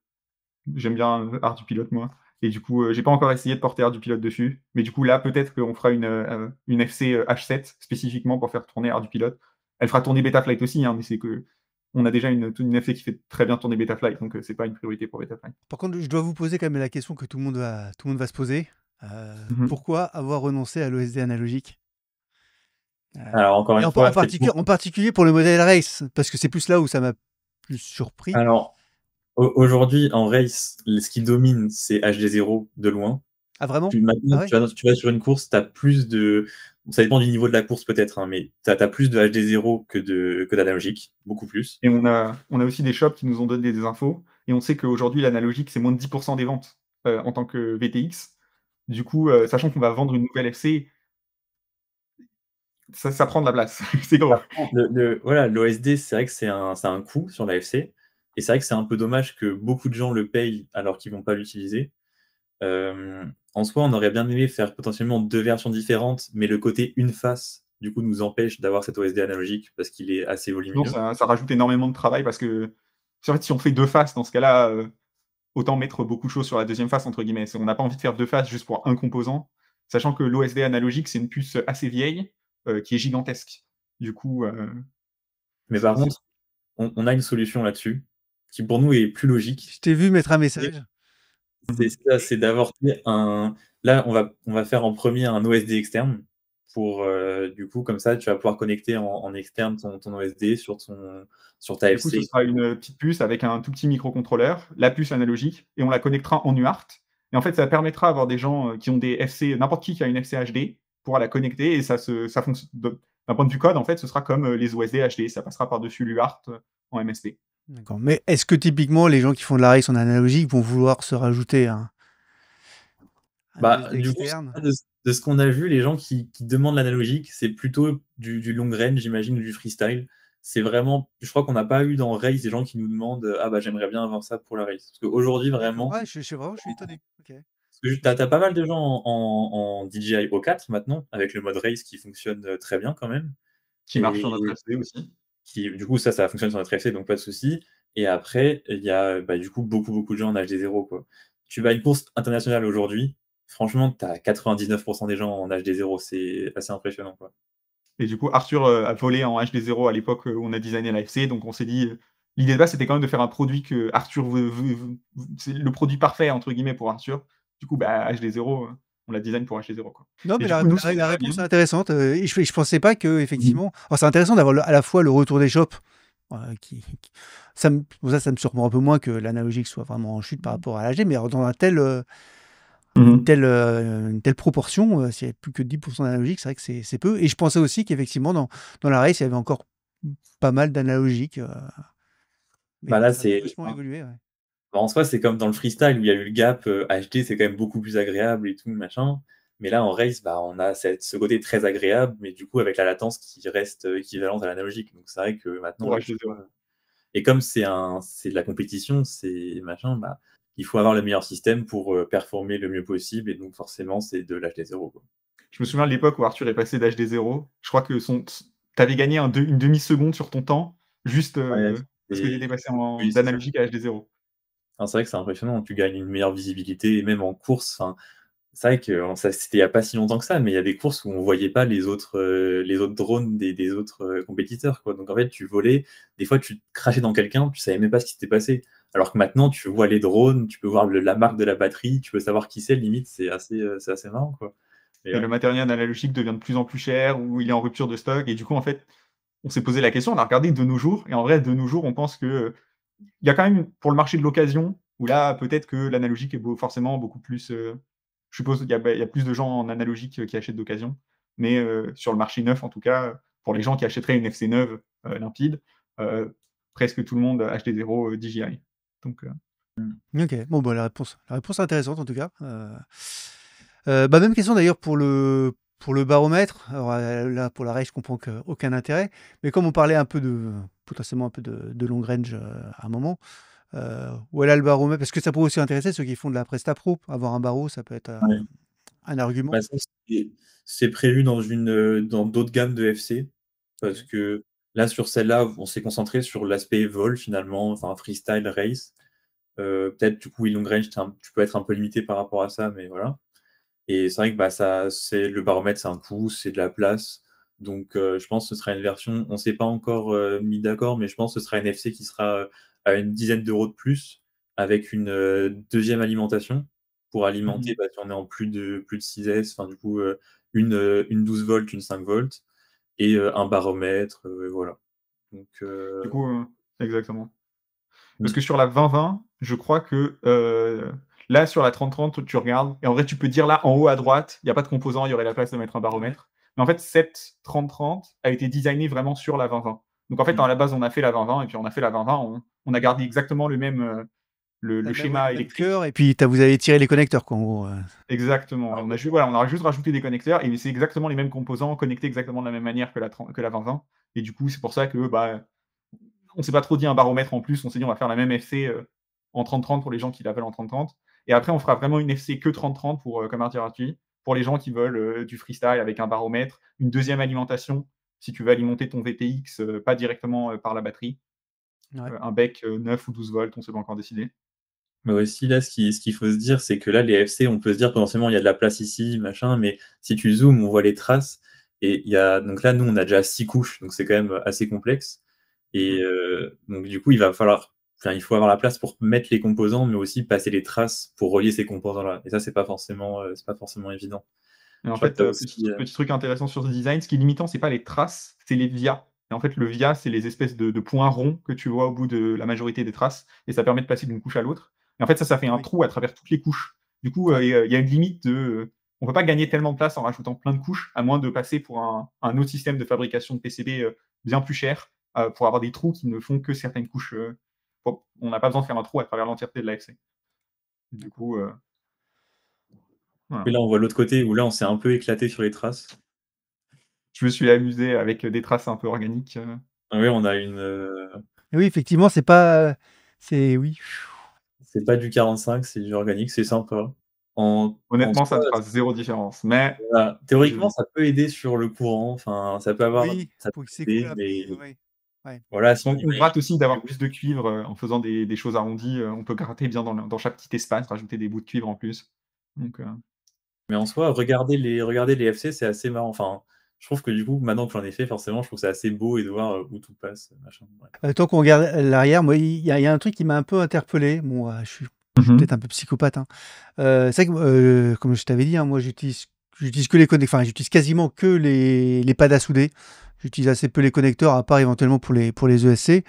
j'aime bien, ArduPilot, moi, et du coup, j'ai pas encore essayé de porter ArduPilot dessus, mais du coup, là, peut-être qu'on fera une FC, H7 spécifiquement pour faire tourner ArduPilot. Elle fera tourner Betaflight aussi, hein, mais c'est qu'on a déjà une FC qui fait très bien tourner Betaflight, donc c'est pas une priorité pour Betaflight. Par contre, je dois vous poser quand même la question que tout le monde va se poser. Mmh. Pourquoi avoir renoncé à l'OSD analogique? Alors encore Et une fois, c'est pour en particulier pour le modèle Race, parce que c'est plus là où ça m'a plus surpris. alors, aujourd'hui, en race, ce qui domine, c'est HD0 de loin. Ah vraiment? Puis Ah maintenant, ouais? tu vas sur une course, tu as plus de ça dépend du niveau de la course peut-être, hein, mais tu as plus de HD0 que d'analogique, beaucoup plus. Et on a aussi des shops qui nous ont donné des infos, et on sait qu'aujourd'hui, l'analogique, c'est moins de 10 des ventes, en tant que VTX. Du coup, sachant qu'on va vendre une nouvelle FC, ça prend de la place. C'est gros. Voilà, l'OSD, c'est vrai que c'est un coût sur la FC et c'est vrai que c'est un peu dommage que beaucoup de gens le payent alors qu'ils vont pas l'utiliser. En soi, on aurait bien aimé faire potentiellement 2 versions différentes, mais le côté une face, du coup, nous empêche d'avoir cet OSD analogique parce qu'il est assez Sinon, volumineux. ça rajoute énormément de travail parce que, en fait, si on fait 2 faces, dans ce cas-là, autant mettre beaucoup de choses sur la deuxième face, entre guillemets. On n'a pas envie de faire 2 faces juste pour un composant, sachant que l'OSD analogique, c'est une puce assez vieille, qui est gigantesque. Du coup, Mais par c'est contre, on a une solution là-dessus qui pour nous est plus logique. Je t'ai vu mettre un message. C'est mmh ça, c'est d'avoir fait un là, on va faire en premier un OSD externe pour, du coup, comme ça, tu vas pouvoir connecter en externe ton OSD sur ta Du coup, ce FC. sera une petite puce avec un tout petit microcontrôleur, la puce analogique, et on la connectera en UART. Et en fait, ça permettra à avoir des gens qui ont des FC, n'importe qui a une FC HD, pourra la connecter et ça fonctionne. D'un point de vue code, en fait, ce sera comme les OSD HD, ça passera par-dessus l'UART en MSP. D'accord. Mais est-ce que typiquement les gens qui font de la race en analogique vont vouloir se rajouter un OSD Du coup, externe? de ce qu'on a vu, les gens qui demandent l'analogique, c'est plutôt du long range, j'imagine, ou du freestyle. C'est vraiment je crois qu'on n'a pas eu dans race des gens qui nous demandent: «Ah j'aimerais bien avoir ça pour la race». Parce qu'aujourd'hui, D'accord. vraiment, Ouais, je suis étonné. Ok. parce que tu as pas mal de gens en DJI O4 maintenant, avec le mode race qui fonctionne, très bien quand même Qui marche sur notre et FC aussi. qui du coup ça fonctionne sur notre FC donc pas de souci et après il y a, du coup beaucoup de gens en HD0 quoi. Tu vas à une course internationale aujourd'hui, franchement tu as 99 des gens en HD0, c'est assez impressionnant quoi. Et du coup, Arthur a volé en HD0 à l'époque où on a designé la FC, donc on s'est dit, l'idée de base, c'était quand même de faire un produit que Arthur c'est le produit parfait entre guillemets pour Arthur. Du coup, HD0, on la design pour HD0 quoi. Non, Et mais du coup, nous, ce qu'on la aimerait bien. réponse est intéressante. Et je pensais pas que Mmh. effectivement. Alors, c'est intéressant d'avoir à la fois le retour des shops, ça me surprend un peu moins que l'analogique soit vraiment en chute par rapport à l'AG, mais alors dans Mmh. une telle proportion, s'il n'y avait plus que 10% d'analogique, c'est vrai que c'est peu. Et je pensais aussi qu'effectivement, dans la race, il y avait encore pas mal d'analogiques. Mais Là ça a c'est vachement évolué, ouais. en soi c'est comme dans le freestyle où il y a eu le gap, HD c'est quand même beaucoup plus agréable et tout machin, mais là en race, on a ce côté très agréable, mais du coup avec la latence qui reste, équivalente à l'analogique. Donc c'est vrai que maintenant Pour le HD0. choix et comme c'est de la compétition, c'est machin, il faut avoir le meilleur système pour, performer le mieux possible et donc forcément, c'est de l'HD0, quoi. Je me souviens de l'époque où Arthur est passé d'HD0. Je crois que tu avais gagné une demi-seconde sur ton temps, juste, Ouais, parce que tu et étais passé oui, c'est ça. d'analogique à HD0. Non, c'est vrai que c'est impressionnant, tu gagnes une meilleure visibilité et même en course, c'est vrai que ça c'était il y a pas si longtemps que ça, mais il y a des courses où on voyait pas les autres drones des autres, compétiteurs, quoi. Donc en fait, tu volais, des fois tu te crachais dans quelqu'un, tu savais même pas ce qui s'était passé. Alors que maintenant, tu vois les drones, tu peux voir la marque de la batterie, tu peux savoir qui c'est limite, c'est assez marrant, quoi. Et Et ouais. le matériel analogique devient de plus en plus cher ou il est en rupture de stock et du coup, en fait, on s'est posé la question, on a regardé de nos jours et en vrai, de nos jours, on pense que, il y a quand même pour le marché de l'occasion où là, peut-être que l'analogique est forcément beaucoup plus, je suppose il y a plus de gens en analogique, qui achètent d'occasion. Mais, sur le marché neuf, en tout cas, pour les gens qui achèteraient une FC neuve, limpide, presque tout le monde HD0, DJI. Donc, OK. Bon, bah, la réponse est intéressante en tout cas. Bah, même question d'ailleurs pour le baromètre. Alors, là, pour la race, je comprends aucun intérêt. Mais comme on parlait un peu potentiellement un peu de long range, à un moment, voilà le baromètre parce que ça pourrait aussi intéresser ceux qui font de la Presta Pro. Avoir un barreau, ça peut être, Ouais. un argument. Bah, ça, c'est prévu dans d'autres gammes de FC, parce OK. que là, sur celle-là, on s'est concentré sur l'aspect vol finalement, enfin freestyle, race. Peut-être du coup, oui, long range, tu peux être un peu limité par rapport à ça, mais voilà. Et c'est vrai que bah, le baromètre, c'est un coût, c'est de la place. Donc, je pense que ce sera une version, on ne s'est pas encore mis d'accord, mais je pense que ce sera une FC qui sera à une dizaine d'euros de plus, avec une deuxième alimentation pour alimenter, Mmh. bah, si on est en plus de 6S, enfin, du coup, une 12 volts, une 5 volts, et un baromètre, voilà. Donc, Du coup, exactement. Parce mm, que sur la 20-20, je crois que, là, sur la 30-30, tu regardes et en vrai, tu peux dire là, en haut à droite, il y a pas de composant, il y aurait la place de mettre un baromètre. Mais en fait, cette 30-30 a été designée vraiment sur la 20-20. Donc en fait, mm. à la base, on a fait la 20-20 et puis on a fait la 20-20, on a gardé exactement le même, le Ouais, le schéma même électrique. cœur et puis vous avez tiré les connecteurs quoi, en gros, Exactement, Ah, et voilà, on a juste rajouté des connecteurs et c'est exactement les mêmes composants connectés exactement de la même manière que la 20-20 et du coup, c'est pour ça que, bah, on s'est pas trop dit un baromètre en plus, on s'est dit on va faire la même FC en 30-30 pour les gens qui la veulent en 30-30. Et après, on fera vraiment une FC que 30-30 comme a dit Arthur, pour les gens qui veulent du freestyle avec un baromètre, une deuxième alimentation, si tu veux alimenter ton VTX pas directement par la batterie, ouais. un bec 9 ou 12 volts, on ne s'est pas encore décidé. mais aussi, là, ce qu'il faut se dire, c'est que là, les FC, on peut se dire potentiellement, il y a de la place ici, machin, mais si tu zoomes, on voit les traces. Et donc là, nous, on a déjà 6 couches, donc c'est quand même assez complexe. Et Mmh. donc, du coup, il faut avoir la place pour mettre les composants, mais aussi passer les traces pour relier ces composants-là. Et ça, c'est pas forcément évident. Et en Je crois que fait, tu as aussi. petit truc intéressant sur ce design, ce qui est limitant, c'est pas les traces, c'est les vias. Et en fait, le via, c'est les espèces de points ronds que tu vois au bout de la majorité des traces, et ça permet de passer d'une couche à l'autre. Et en fait, ça fait Ah un oui. trou à travers toutes les couches. Du coup, Ouais. il y a une limite on peut pas gagner tellement de place en rajoutant plein de couches, à moins de passer pour un autre système de fabrication de PCB, bien plus cher, pour avoir des trous qui ne font que certaines couches, on n'a pas besoin de faire un trou à travers l'entièreté de l'AFC. Du D'accord. coup, Et voilà. là, on voit l'autre côté où là, on s'est un peu éclaté sur les traces. Je me suis amusé avec des traces un peu organiques. Ah oui, on a Et oui, effectivement, c'est pas, c'est oui. c'est pas du 45, c'est du organique, c'est sympa. En Honnêtement, ça soi, ne fera zéro différence, mais voilà. je Théoriquement, ça peut aider sur le courant, enfin, Oui, ça faut peut que c'est cool aider, après, mais ouais. Ouais. voilà, si on imaginons gratte aussi d'avoir plus de cuivre, en faisant des choses arrondies, on peut gratter bien dans chaque petit espace, rajouter des bouts de cuivre en plus. Donc mais en soi, regarder les FC, c'est assez marrant. Enfin, je trouve que du coup, maintenant que j'en ai fait, forcément, je trouve ça assez beau et de voir, où tout passe, machin, bref. Tant qu'on regarde l'arrière, moi, il y a un truc qui m'a un peu interpellé. Bon, je suis mmh peut-être un peu psychopathe, hein. C'est vrai que, comme je t'avais dit, hein, moi, j'utilise que les connecteurs, enfin, j'utilise quasiment que les pads à souder. J'utilise assez peu les connecteurs, à part éventuellement pour les ESC.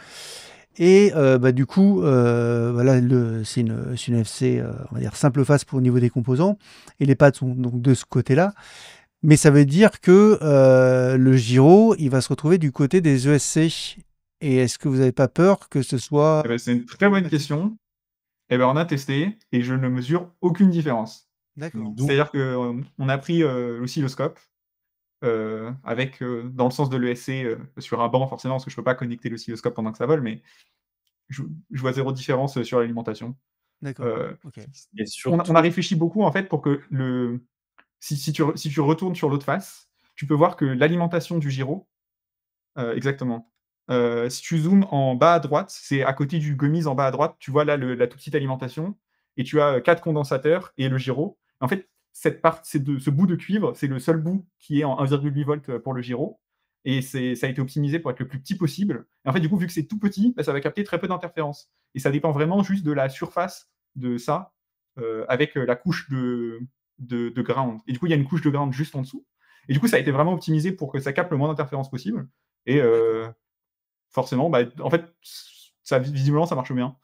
Et bah, du coup, voilà, c'est une FC, on va dire simple face pour au niveau des composants. Et les pads sont donc de ce côté-là. Mais ça veut dire que le gyro, il va se retrouver du côté des ESC. Et est-ce que vous n'avez pas peur que ce et soit bah, c'est une très bonne problématique? question. Et ben, on a testé et je ne mesure aucune différence. D'accord. D'où C'est-à-dire que, on a pris, l'oscilloscope, avec, dans le sens de l'ESC, sur un banc forcément parce que je peux pas connecter l'oscilloscope pendant que ça vole, mais je je vois zéro différence, sur l'alimentation. D'accord. Heu, OK. et on a surtout réfléchi beaucoup en fait pour que si tu retournes sur l'autre face, tu peux voir que l'alimentation du gyro exactement. Si tu zoomes en bas à droite, c'est à côté du gommise en bas à droite, tu vois là la toute petite alimentation et tu as, 4 condensateurs et le gyro. En fait, ce bout de cuivre, c'est le seul bout qui est en 1,8 volts, pour le gyro et ça a été optimisé pour être le plus petit possible et en fait, du coup, vu que c'est tout petit, bah, ça va capter très peu d'interférences et ça dépend vraiment juste de la surface de ça, avec, la couche de ground et du coup, il y a une couche de ground juste en dessous et du coup, ça a été vraiment optimisé pour que ça capte le moins d'interférences possible et D'accord. forcément, bah, en fait, ça visiblement, ça marche bien.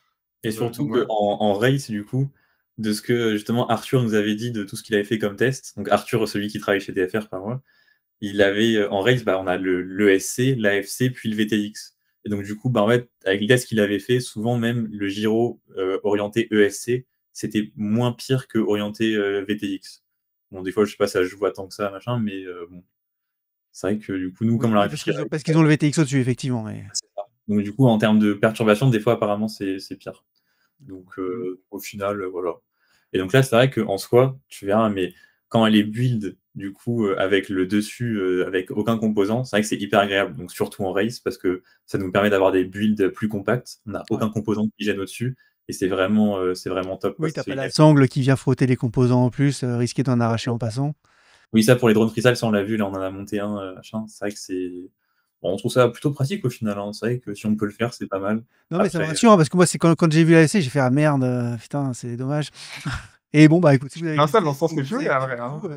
et surtout Donc voilà. qu'en race, du coup, de ce que justement Arthur nous avait dit de tout ce qu'il avait fait comme test, donc Arthur, celui qui travaille chez TFR par moi, il avait, en race, bah, on a le l'ESC, l'AFC, puis le VTX Et donc, du coup, bah, en fait, avec les tests qu'il avait fait, souvent même le gyro orienté ESC, c'était moins pire que orienté VTX. Bon, des fois, je sais pas, ça joue pas tant que ça, machin, mais bon, c'est vrai que du coup, nous, Oui, comme on l'a oui, réfléchi avec parce qu'ils ont le VTX au-dessus, effectivement. Mais... c'est ça. Donc, du coup, en termes de perturbation, des fois, apparemment, c'est pire. Donc, au final, voilà. Et donc là, c'est vrai qu'en soi, tu verras, mais quand elle est build, du coup, avec le dessus, avec aucun composant, c'est vrai que c'est hyper agréable. Donc, surtout en race, parce que ça nous permet d'avoir des builds plus compacts. On n'a Ouais. aucun composant qui gêne au-dessus. Et c'est vraiment top, quoi. Oui, t'as pas la sangle qui vient frotter les composants en plus, risquer d'en arracher en passant. Oui, ça, pour les drones freestyle, ça, on l'a vu, là, on en a monté un, machin. C'est vrai que c'est. Bon, on trouve ça plutôt pratique au final, hein. C'est vrai que si on peut le faire, c'est pas mal. Non, mais ça me Après, rassure, hein, parce que moi, c'est quand j'ai vu la l'ASC, j'ai fait: «Ah merde, putain, c'est dommage». Et bon, bah, écoute, si vous avez Un seul dans testé, le sens si que oui, je vous veux, avez pris après, le hein. coup,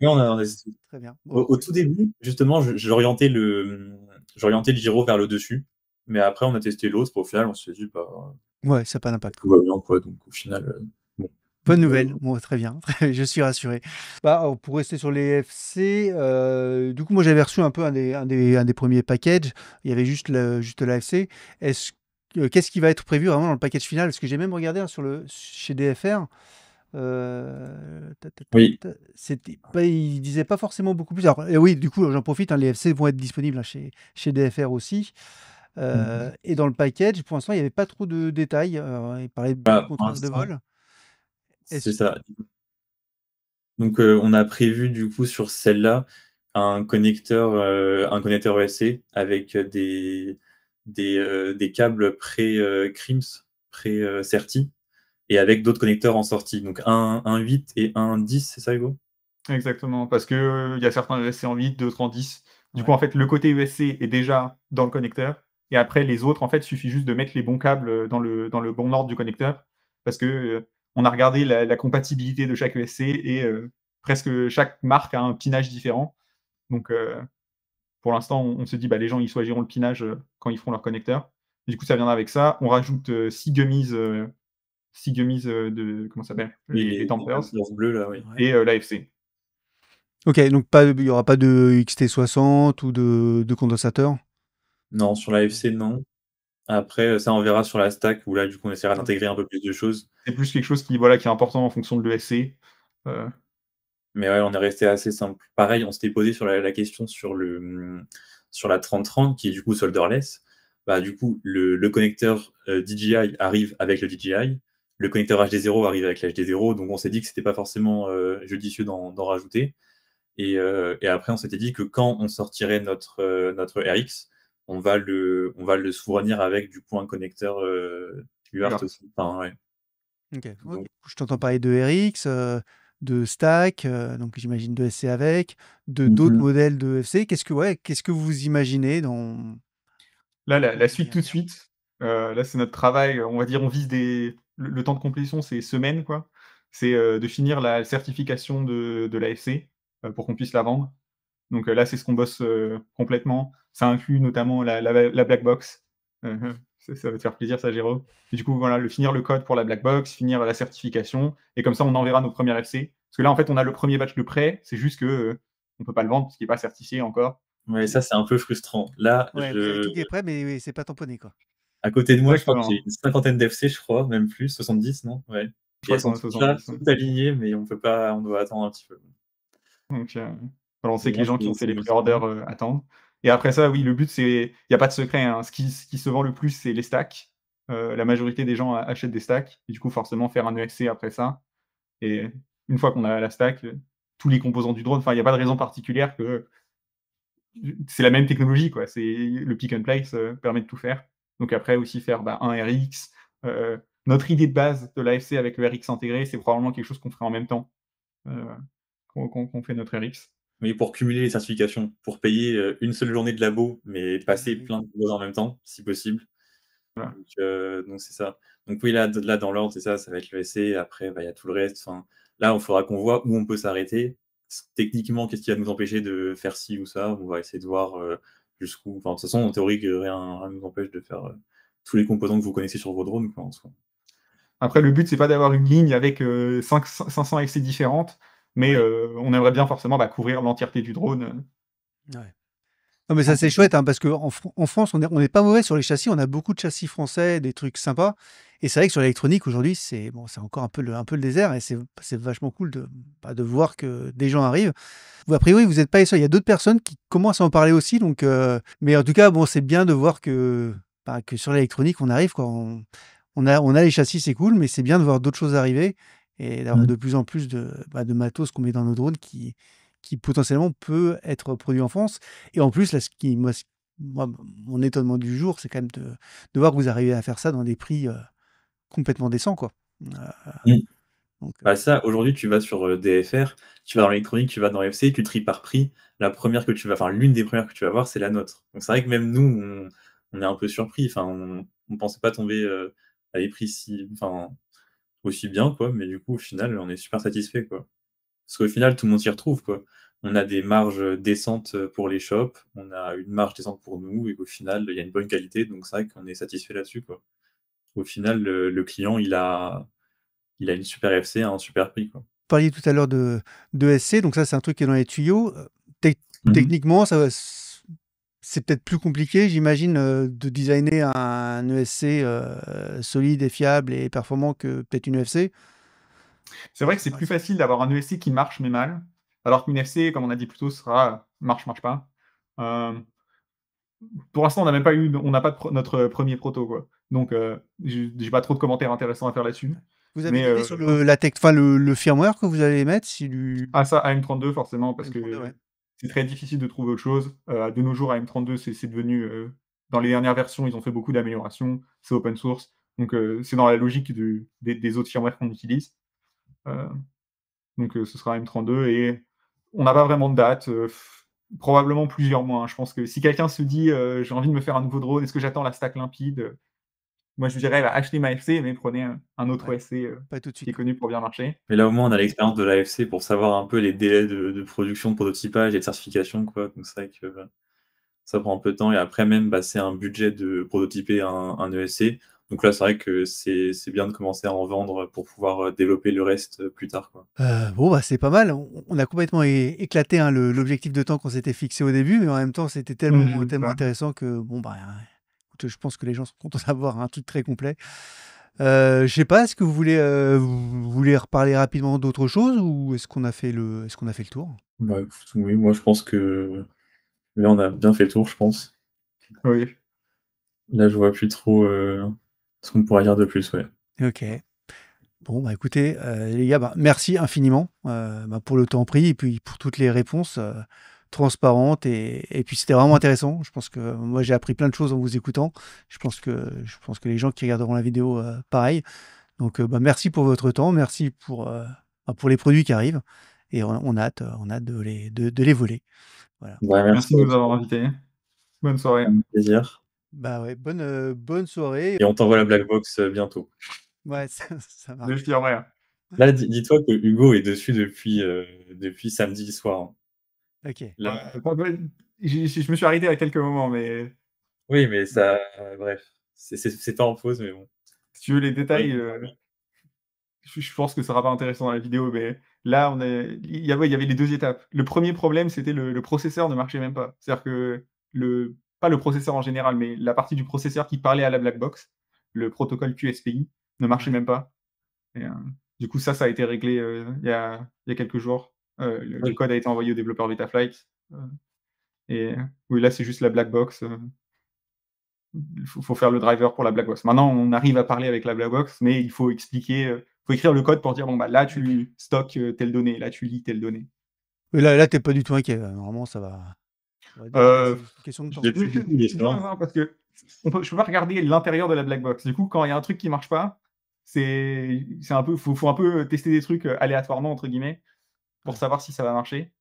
on a très bien. Au, Bon, au tout début, justement, j'orientais j'orientais le gyro vers le dessus. Mais après, on a testé l'autre. Au final, on s'est dit, bah, ouais, ça a pas d'impact, tout quoi. va bien, quoi. Donc, au final, bon. Bonne nouvelle. Bon, très bien. Je suis rassuré. Bah, alors, pour rester sur les FC, du coup, moi, j'avais reçu un peu un des premiers packages. Il y avait juste l'AFC. Qu'est-ce qui va être prévu vraiment dans le package final? Parce que j'ai même regardé, hein, chez DFR. Oui. C'était pas, il disait pas forcément beaucoup plus. Alors, oui, du coup, j'en profite, hein, les FC vont être disponibles, hein, chez DFR aussi. Et dans le package, pour l'instant, il n'y avait pas trop de détails. Il parlait de Voilà, pour contrôle de l'instant, vol. c'est Est-ce ça. Donc, on a prévu, du coup, sur celle-là, un connecteur ESC avec des câbles pré-CRIMS, pré-certi, et avec d'autres connecteurs en sortie. Donc, un 8 et un 10, c'est ça, Hugo? Exactement, parce que, il y a certains ESC en 8, d'autres en 10. Du coup, Ouais. en fait, le côté ESC est déjà dans le connecteur et après les autres, en fait, suffit juste de mettre les bons câbles, dans le bon ordre du connecteur parce que, on a regardé la compatibilité de chaque ESC et presque chaque marque a un pinage différent. Donc, pour l'instant, on se dit: «Bah, les gens, ils choisiront le pinage, quand ils feront leur connecteur». Et du coup, ça viendra avec ça. On rajoute, 6 gummies, de comment ça s'appelle? Oui, Les les dampers dampers bleus, là, oui. Ouais. et l'AFC. Ok, donc il n'y aura pas de XT60 ou de condensateur? Non, sur la FC, non. Après, ça, on verra sur la stack où là, du coup, on essaiera Ok. d'intégrer un peu plus de choses. C'est plus quelque chose qui, voilà, qui est important en fonction de l'ESC. Heu, Mais ouais, on est resté assez simple. Pareil, on s'était posé sur la question sur la 3030 qui est du coup solderless. Bah, du coup, le connecteur DJI arrive avec le DJI, le connecteur HD0 arrive avec l'HD0, donc on s'est dit que c'était pas forcément judicieux d'en rajouter. Et après, on s'était dit que quand on sortirait notre RX, on va le fournir avec du coup un connecteur UART UART. aussi. Enfin, ouais. Ok. Ok. Donc, Je t'entends parler de RX, de Stack, donc j'imagine de SC avec, de d'autres mhm. modèles de FC. Qu'est-ce que vous imaginez Là, dans la les années suite à tout de venir? suite, là, c'est notre travail, on va dire, on vise le temps de complétion, c'est semaines, quoi. C'est, de finir la certification de l'AFC, pour qu'on puisse la vendre. Donc, là, c'est ce qu'on bosse, complètement. Ça inclut notamment la black box. Ça va te faire plaisir ça, Géraud. Et du coup, voilà, finir le code pour la black box, finir la certification et comme ça, on enverra nos premiers FC. Parce que là, en fait, on a le premier batch de prêt, c'est juste que, on peut pas le vendre parce qu'il est pas certifié encore. Ouais, ça, c'est un peu frustrant. Là, Ouais, vous avez tout qui est prêt, mais c'est pas tamponné, quoi. à côté de moi, je crois que j'ai Exactement. une cinquantaine d'FC, je crois, même plus, 70, non? Ouais. Je Et crois elles qu'on sont a toutes là, 70, ouais. toutes alignées, mais on peut pas, on doit attendre un petit peu. Donc, voilà, on sait que Bon, les gens qui ont fait c'est les le signe. pre-orders, attendent. Et après ça, oui, le but, c'est il y a pas de secret, hein. Ce qui se vend le plus, c'est les stacks. La majorité des gens a achètent des stacks et du coup, forcément, faire un ESC après ça et une fois qu'on a la stack, tous les composants du drone, enfin, il y a pas de raison particulière que c'est la même technologie, quoi. C'est le pick and place, permet de tout faire. Donc après aussi faire, bah, un RX, notre idée de base de l'AFC avec le RX intégré, c'est probablement quelque chose qu'on ferait en même temps, heu, qu'on fait notre RX. Oui, pour cumuler les certifications, pour payer, une seule journée de labo, mais passer Oui. plein de choses en même temps, si possible. Voilà. Donc c'est ça. Donc oui, là dans l'ordre, c'est ça, ça va être le essai. Après, bah, il y a tout le reste. Enfin, là, il faudra qu'on voit où on peut s'arrêter. Techniquement, qu'est-ce qui va nous empêcher de faire ci ou ça? On va essayer de voir, jusqu'où enfin, de toute façon, en théorie, que rien ne nous empêche de faire, tous les composants que vous connaissez sur vos drones, quoi, en soi. Après, le but, c'est pas d'avoir une ligne avec, 500 FC différentes, mais Ouais. on aimerait bien forcément, bah, couvrir l'entièreté du drone, Ouais. Non, mais ça, c'est chouette, hein, parce qu'en France, on n'est pas mauvais sur les châssis. On a beaucoup de châssis français, des trucs sympas. Et c'est vrai que sur l'électronique, aujourd'hui, c'est bon, c'est encore un peu le désert. Et c'est vachement cool de voir que des gens arrivent. Vous, a priori, vous n'êtes pas les seuls. Il y a d'autres personnes qui commencent à en parler aussi. Donc, mais en tout cas, bon, c'est bien de voir que sur l'électronique, on arrive. Quoi. On a les châssis, c'est cool, mais c'est bien de voir d'autres choses arriver et d'avoir de plus en plus de matos qu'on met dans nos drones qui potentiellement peut être produit en France. Et en plus, là, moi, mon étonnement du jour, c'est quand même de voir que vous arrivez à faire ça dans des prix complètement décents, quoi. Mm. Donc, Bah ça, aujourd'hui, tu vas sur DFR, tu vas dans l'électronique, tu vas dans FC, tu tries par prix. La première que tu vas, enfin, l'une des premières que tu vas voir, c'est la nôtre. Donc c'est vrai que même nous, on est un peu surpris. Enfin, on pensait pas tomber à des prix aussi bien, quoi. Mais du coup, au final, on est super satisfait, quoi. Parce qu'au final, tout le monde s'y retrouve, quoi. On a des marges décentes pour les shops, on a une marge décente pour nous, et qu'au final, il y a une bonne qualité, donc c'est vrai qu'on est satisfait là-dessus, quoi. Au final, le client, il a une super FC à un super prix, quoi. vous parliez tout à l'heure de SC, donc ça, c'est un truc qui est dans les tuyaux. Techniquement, c'est peut-être plus compliqué, j'imagine, de designer un ESC solide et fiable et performant que peut-être une EFC. C'est vrai que c'est plus facile d'avoir un ESC qui marche mais mal, alors qu'une FC, comme on a dit plus tôt, sera marche pas. Pour l'instant, on n'a pas notre premier proto, quoi. Donc, j'ai pas trop de commentaires intéressants à faire là-dessus. Vous avez une idée sur le firmware que vous allez mettre Ah ça, AM32 forcément, parce AM32, que ouais. c'est très difficile de trouver autre chose. De nos jours, AM32, c'est devenu, dans les dernières versions, ils ont fait beaucoup d'améliorations, c'est open source, donc c'est dans la logique des autres firmware qu'on utilise. Donc ce sera AM32 et on n'a pas vraiment de date, probablement plusieurs mois, hein. Je pense que si quelqu'un se dit, «J'ai envie de me faire un nouveau drone, est-ce que j'attends la stack limpide?» Moi je lui dirais: «Bah, achetez ma FC, mais prenez un autre Ouais, FC, pas tout de qui est suite. connu pour bien marcher». Mais là, au moins, on a l'expérience de l'AFC pour savoir un peu les délais de production, de prototypage et de certification, quoi. Donc c'est vrai que ça prend un peu de temps et après même, bah, c'est un budget de prototyper un ESC. Donc là, c'est vrai que c'est bien de commencer à en vendre pour pouvoir développer le reste plus tard, quoi. Bon, bah, c'est pas mal. On a complètement éclaté, hein, l'objectif de temps qu'on s'était fixé au début, mais en même temps, c'était tellement intéressant que, bon, bah, écoute, je pense que les gens sont contents d'avoir un truc très complet. Je sais pas, est-ce que vous voulez reparler rapidement d'autre chose ou est-ce qu'on a fait le tour? Bah, écoute, oui, moi, je pense que là, on a bien fait le tour, je pense. Oui. Là, je vois plus trop ce qu'on pourrait dire de plus, ouais. Ok. Bon, bah écoutez, les gars, bah, merci infiniment pour le temps pris et puis pour toutes les réponses transparentes. Et puis c'était vraiment intéressant. Je pense que moi, j'ai appris plein de choses en vous écoutant. Je pense que les gens qui regarderont la vidéo, pareil. Donc, bah, merci pour votre temps. Merci pour les produits qui arrivent. Et on a hâte de les voler. Voilà. Bah, Merci de nous avoir invités. Bonne soirée. Un plaisir. Bah ouais, bonne soirée. Et on t'envoie la black box bientôt. Ouais, ça marche. Le firmware. Là, dis-toi que Hugo est dessus depuis samedi soir, hein. Ok. Là, Je me suis arrêté à quelques moments, mais oui, mais ça, bref, c'est pas en pause, mais bon. si tu veux les détails, Ouais. je pense que ça sera pas intéressant dans la vidéo, mais là, il y avait les 2 étapes. Le premier problème, c'était le processeur ne marchait même pas. C'est-à-dire que pas le processeur en général, mais la partie du processeur qui parlait à la black box, le protocole QSPI, ne marchait Ouais. même pas. Et du coup, ça a été réglé, il y a quelques jours. Le Oui. code a été envoyé au développeur Betaflight, et oui, là, c'est juste la black box, il faut faire le driver pour la black box. Maintenant, on arrive à parler avec la black box, mais il faut expliquer, faut écrire le code pour dire: «Bon, bah, là, tu stockes, telle donnée, là, tu lis telle donnée». Et là, t'es pas du tout inquiet. Normalement, ça va. On va dire que c'est Heu, une question de temps. J'ai plus du tout l'histoire. non, parce que je peux pas regarder l'intérieur de la black box. Du coup, quand il y a un truc qui marche pas, c'est un peu faut un peu tester des trucs, «aléatoirement» entre guillemets, pour Ouais. savoir si ça va marcher.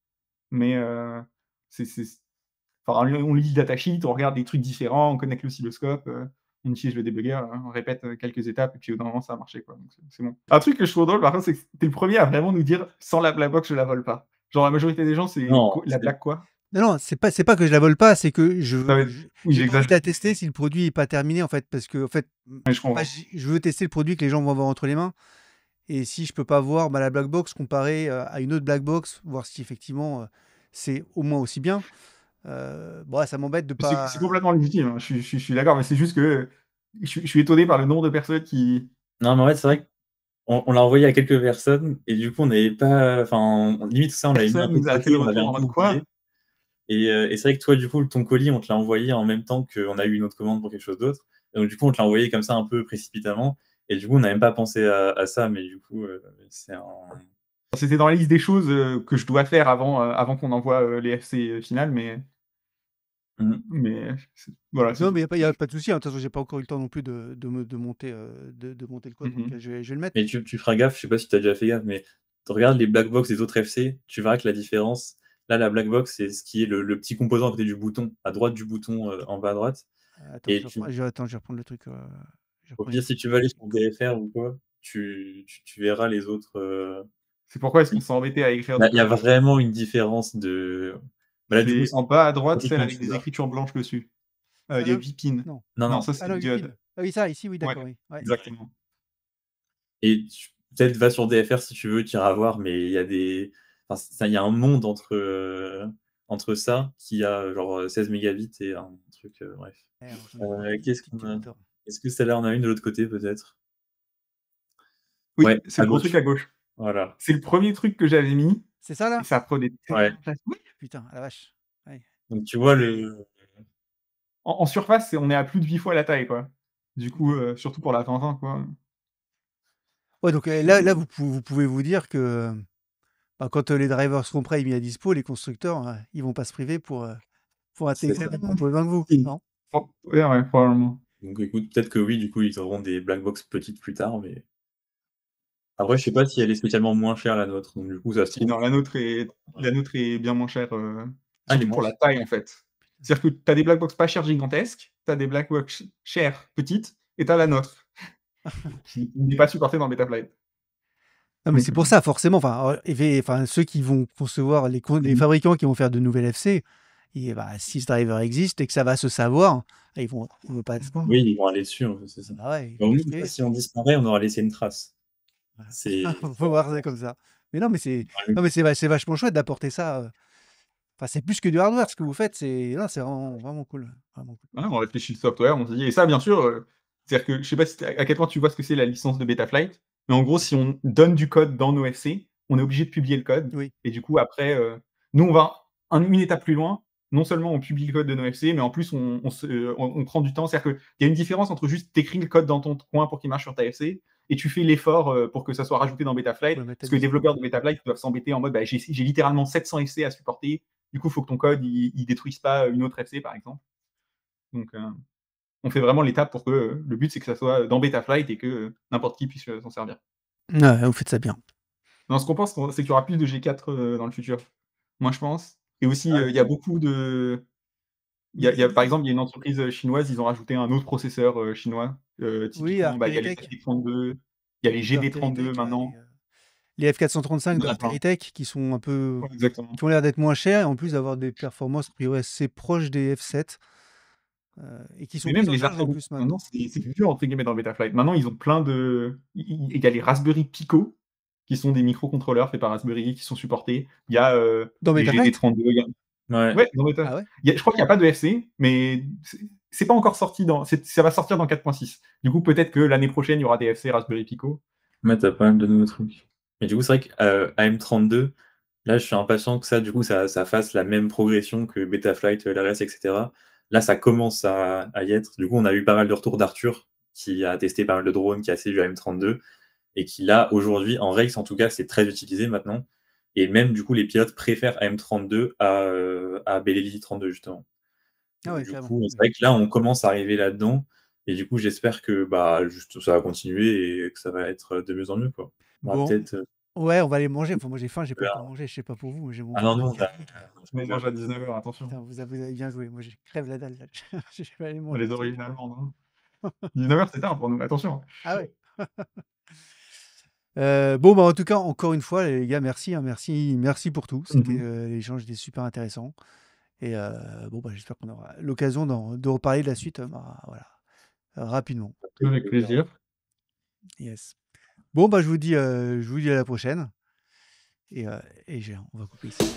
Mais c'est enfin, on lit le datasheet, on regarde des trucs différents, on connecte l'oscilloscope, on utilise le débugger, on répète, quelques étapes et puis au bout d'un moment ça a marché, quoi, donc c'est bon. Un truc que je trouve drôle par contre, c'est que tu es le premier à vraiment nous dire: «Sans la black box, je la vole pas». Genre la majorité des gens, c'est Non, quoi la black quoi? Non, c'est pas que je la vole pas, c'est que Ça va être oui, j'ai pas envie de j'exagère. la tester si le produit est pas terminé, en fait. Parce que, en fait, Ouais, je moi, comprends. je veux tester le produit que les gens vont avoir entre les mains. Et si je peux pas voir la black box comparée à une autre black box, voir si effectivement c'est au moins aussi bien. Bon, ça m'embête de C'est pas. complètement légitime, hein. Je suis d'accord, mais c'est juste que je suis étonné par le nombre de personnes qui Non, mais en fait, c'est vrai qu'on l'a envoyé à quelques personnes et du coup, on n'avait pas. Enfin, limite, ça, on l'avait mis un personne peu de nous a fait le côté, on l'avait retour un en peu mode oublié. quoi? Et c'est vrai que toi, du coup, ton colis, on te l'a envoyé en même temps qu'on a eu une autre commande pour quelque chose d'autre. Et donc, du coup, on te l'a envoyé comme ça un peu précipitamment. Et du coup, on n'a même pas pensé à ça, mais du coup, c'est un. C'était dans la liste des choses, que je dois faire avant qu'on envoie, les FC, finales, Mmh. mais voilà, c'est Non, mais tout. y a pas de souci, hein. De toute façon, j'ai pas encore eu le temps non plus de monter, de monter le code, Mmh donc mh. je vais le mettre. Mais tu feras gaffe, je sais pas si tu as déjà fait gaffe, mais tu regardes les black box des autres FC, tu verras que la différence, là, la black box, c'est ce qui est le petit composant à côté du bouton, à droite du bouton, en bas à droite. Attends, Et tu je vais reprendre le truc, je au reprends les pire, si trucs. tu veux aller sur BFR ou quoi, tu verras les autres, C'est pourquoi est-ce qu'on il s'est embêté à écrire y a du il y a code? vraiment une différence de bah, là, du coup, C'est c'est en bas à droite, celle pratiquement avec tout des là. écritures blanches dessus. Ça Il y a là? 8 pins. Non. Non, Non, non. ça, Ah c'est non, le 8 pins. diode. Ah oui, ça, ici, oui, Ouais, d'accord, oui. Ouais. exactement. Et peut-être va sur DFR si tu veux, tu iras voir, mais il y a des. Enfin, il y a un monde entre ça qui a genre 16 mégabits et un truc, bref. Alors, j'en ai une Qu'est-ce qu'on petite, a? attends. Est-ce que celle-là, on a une de l'autre côté peut-être? Oui, Ouais, c'est à le gros truc gauche. à gauche. Voilà. C'est le premier truc que j'avais mis C'est ça, et là? ça prenait Ouais. tellement de place. Oui! Putain, ah la vache. Ouais. Donc tu vois le. En surface, on est à plus de 8 fois la taille, quoi. Du coup, OK. surtout pour la 2020, quoi. Ouais, donc là, vous pouvez vous dire que, bah, quand, les drivers seront prêts et mis à dispo, les constructeurs, ils vont pas se priver pour C'est intégrer ça. le même composant que vous, non? Ouais, ouais, probablement. Donc écoute, peut-être que oui, du coup, ils auront des black box petites plus tard, mais après, je sais pas si elle est spécialement moins chère la nôtre. Donc du coup, ça se Si, trouve. non, la nôtre est bien moins chère, Ah, elle est surtout moins pour la chère. taille, en fait. C'est-à-dire que tu as des black box pas chères gigantesques, tu as des black box chères petites et tu as la nôtre qui n'est pas supportée dans Betaflight. Non, mais Donc c'est pour ça, forcément, enfin, ceux qui vont concevoir les mmh fabricants qui vont faire de nouvelles FC, et bah, si ce driver existe et que ça va se savoir, ils vont pas Oui, ils vont aller dessus, en fait, c'est ça. ah bah, ouais, ils Bah, vont au pas moins, se ça, priver. si on disparaît, on aura laissé une trace. Voilà. C'est Faut voir ça comme ça. Mais non, mais c'est vachement chouette d'apporter ça, enfin, c'est plus que du hardware ce que vous faites, non, c'est vraiment vraiment cool, vraiment cool. voilà, on réfléchit le software, on se dit et ça, bien sûr, c'est-à-dire que je sais pas si à quel point tu vois ce que c'est la licence de Betaflight, mais en gros, si on donne du code dans nos FC, on est obligé de publier le code Oui. et du coup, après, nous, on va une étape plus loin. Non seulement on publie le code de nos FC, mais en plus, on prend du temps. C'est-à-dire qu'il y a une différence entre juste t'écris le code dans ton coin pour qu'il marche sur ta FC et tu fais l'effort pour que ça soit rajouté dans Faut Betaflight. le mettre à Parce que les dispo. développeurs de Betaflight doivent s'embêter en mode bah, j'ai littéralement 700 FC à supporter. Du coup, il faut que ton code il détruise pas une autre FC, par exemple. Donc, on fait vraiment l'étape pour que le but, c'est que ça soit dans Betaflight et que n'importe qui puisse s'en servir. Ouais, vous faites ça bien. Non, ce qu'on pense, c'est qu'il y aura plus de G4 dans le futur. Moi, je pense. Et aussi, ah il y a beaucoup de. Par exemple, il y a une entreprise chinoise, ils ont rajouté un autre processeur chinois. Oui, Typiquement, bah, il y a les Arteritech, GD32, il y a les GD32 d'Arteritech, là, maintenant. les F435 Il de y en a plein. Arteritech qui sont un peu Ouais, exactement. qui ont l'air d'être moins chers et en plus d'avoir des performances a priori assez proches des F7, et qui sont Mais même prises en les charge en Arteritech, plus maintenant, maintenant. c'est plus dur, entre guillemets, dans Betaflight. Maintenant, ils ont plein de. Il y a les Raspberry Pico, qui sont des microcontrôleurs faits par Raspberry, qui sont supportés. Il y a Dans les Betaflight? GD32. ouais. Ouais, dans Beta. Ah ouais? Je crois qu'il n'y a pas de FC, mais c'est pas encore sorti ça va sortir dans 4.6. Du coup, peut-être que l'année prochaine, il y aura des FC Raspberry Pico. Ouais, tu pas mal de nouveaux trucs. Mais du coup, c'est vrai que, AM32, là, je suis impatient que ça, du coup, ça fasse la même progression que Betaflight, LRS et cetera. Là, ça commence à y être. Du coup, on a eu pas mal de retours d'Arthur, qui a testé pas mal de drones, qui a essayé du AM32 et qui là, aujourd'hui, en race en tout cas, c'est très utilisé maintenant et même du coup, les pilotes préfèrent AM32 à Bellelli 32 justement. Ah Donc ouais, du carrément, coup, c'est oui. vrai que là, on commence à arriver là-dedans et du coup, j'espère que, bah, juste ça va continuer et que ça va être de mieux en mieux, quoi. On va Bon, peut-être, ouais, on va aller manger. Enfin, moi j'ai faim, j'ai pas encore vers mangé, je sais pas pour vous, mais j'ai mon ah ventre non, nous, qui on a crie. On mange à 19h, attention. Putain, vous avez bien joué. Moi, je crève la dalle là. Je vais aller manger Les un truc. origines allemandes, hein. 19h, c'est tard pour nous, attention. Ah ouais? Bon, bah, en tout cas, encore une fois, les gars, merci, hein, merci pour tout. C'était, Mmh. l'échange était super intéressant et bon, bah, j'espère qu'on aura l'occasion de reparler de la suite, bah, voilà, rapidement. Avec plaisir. Yes. Bon, bah, je vous dis à la prochaine et on va couper ici.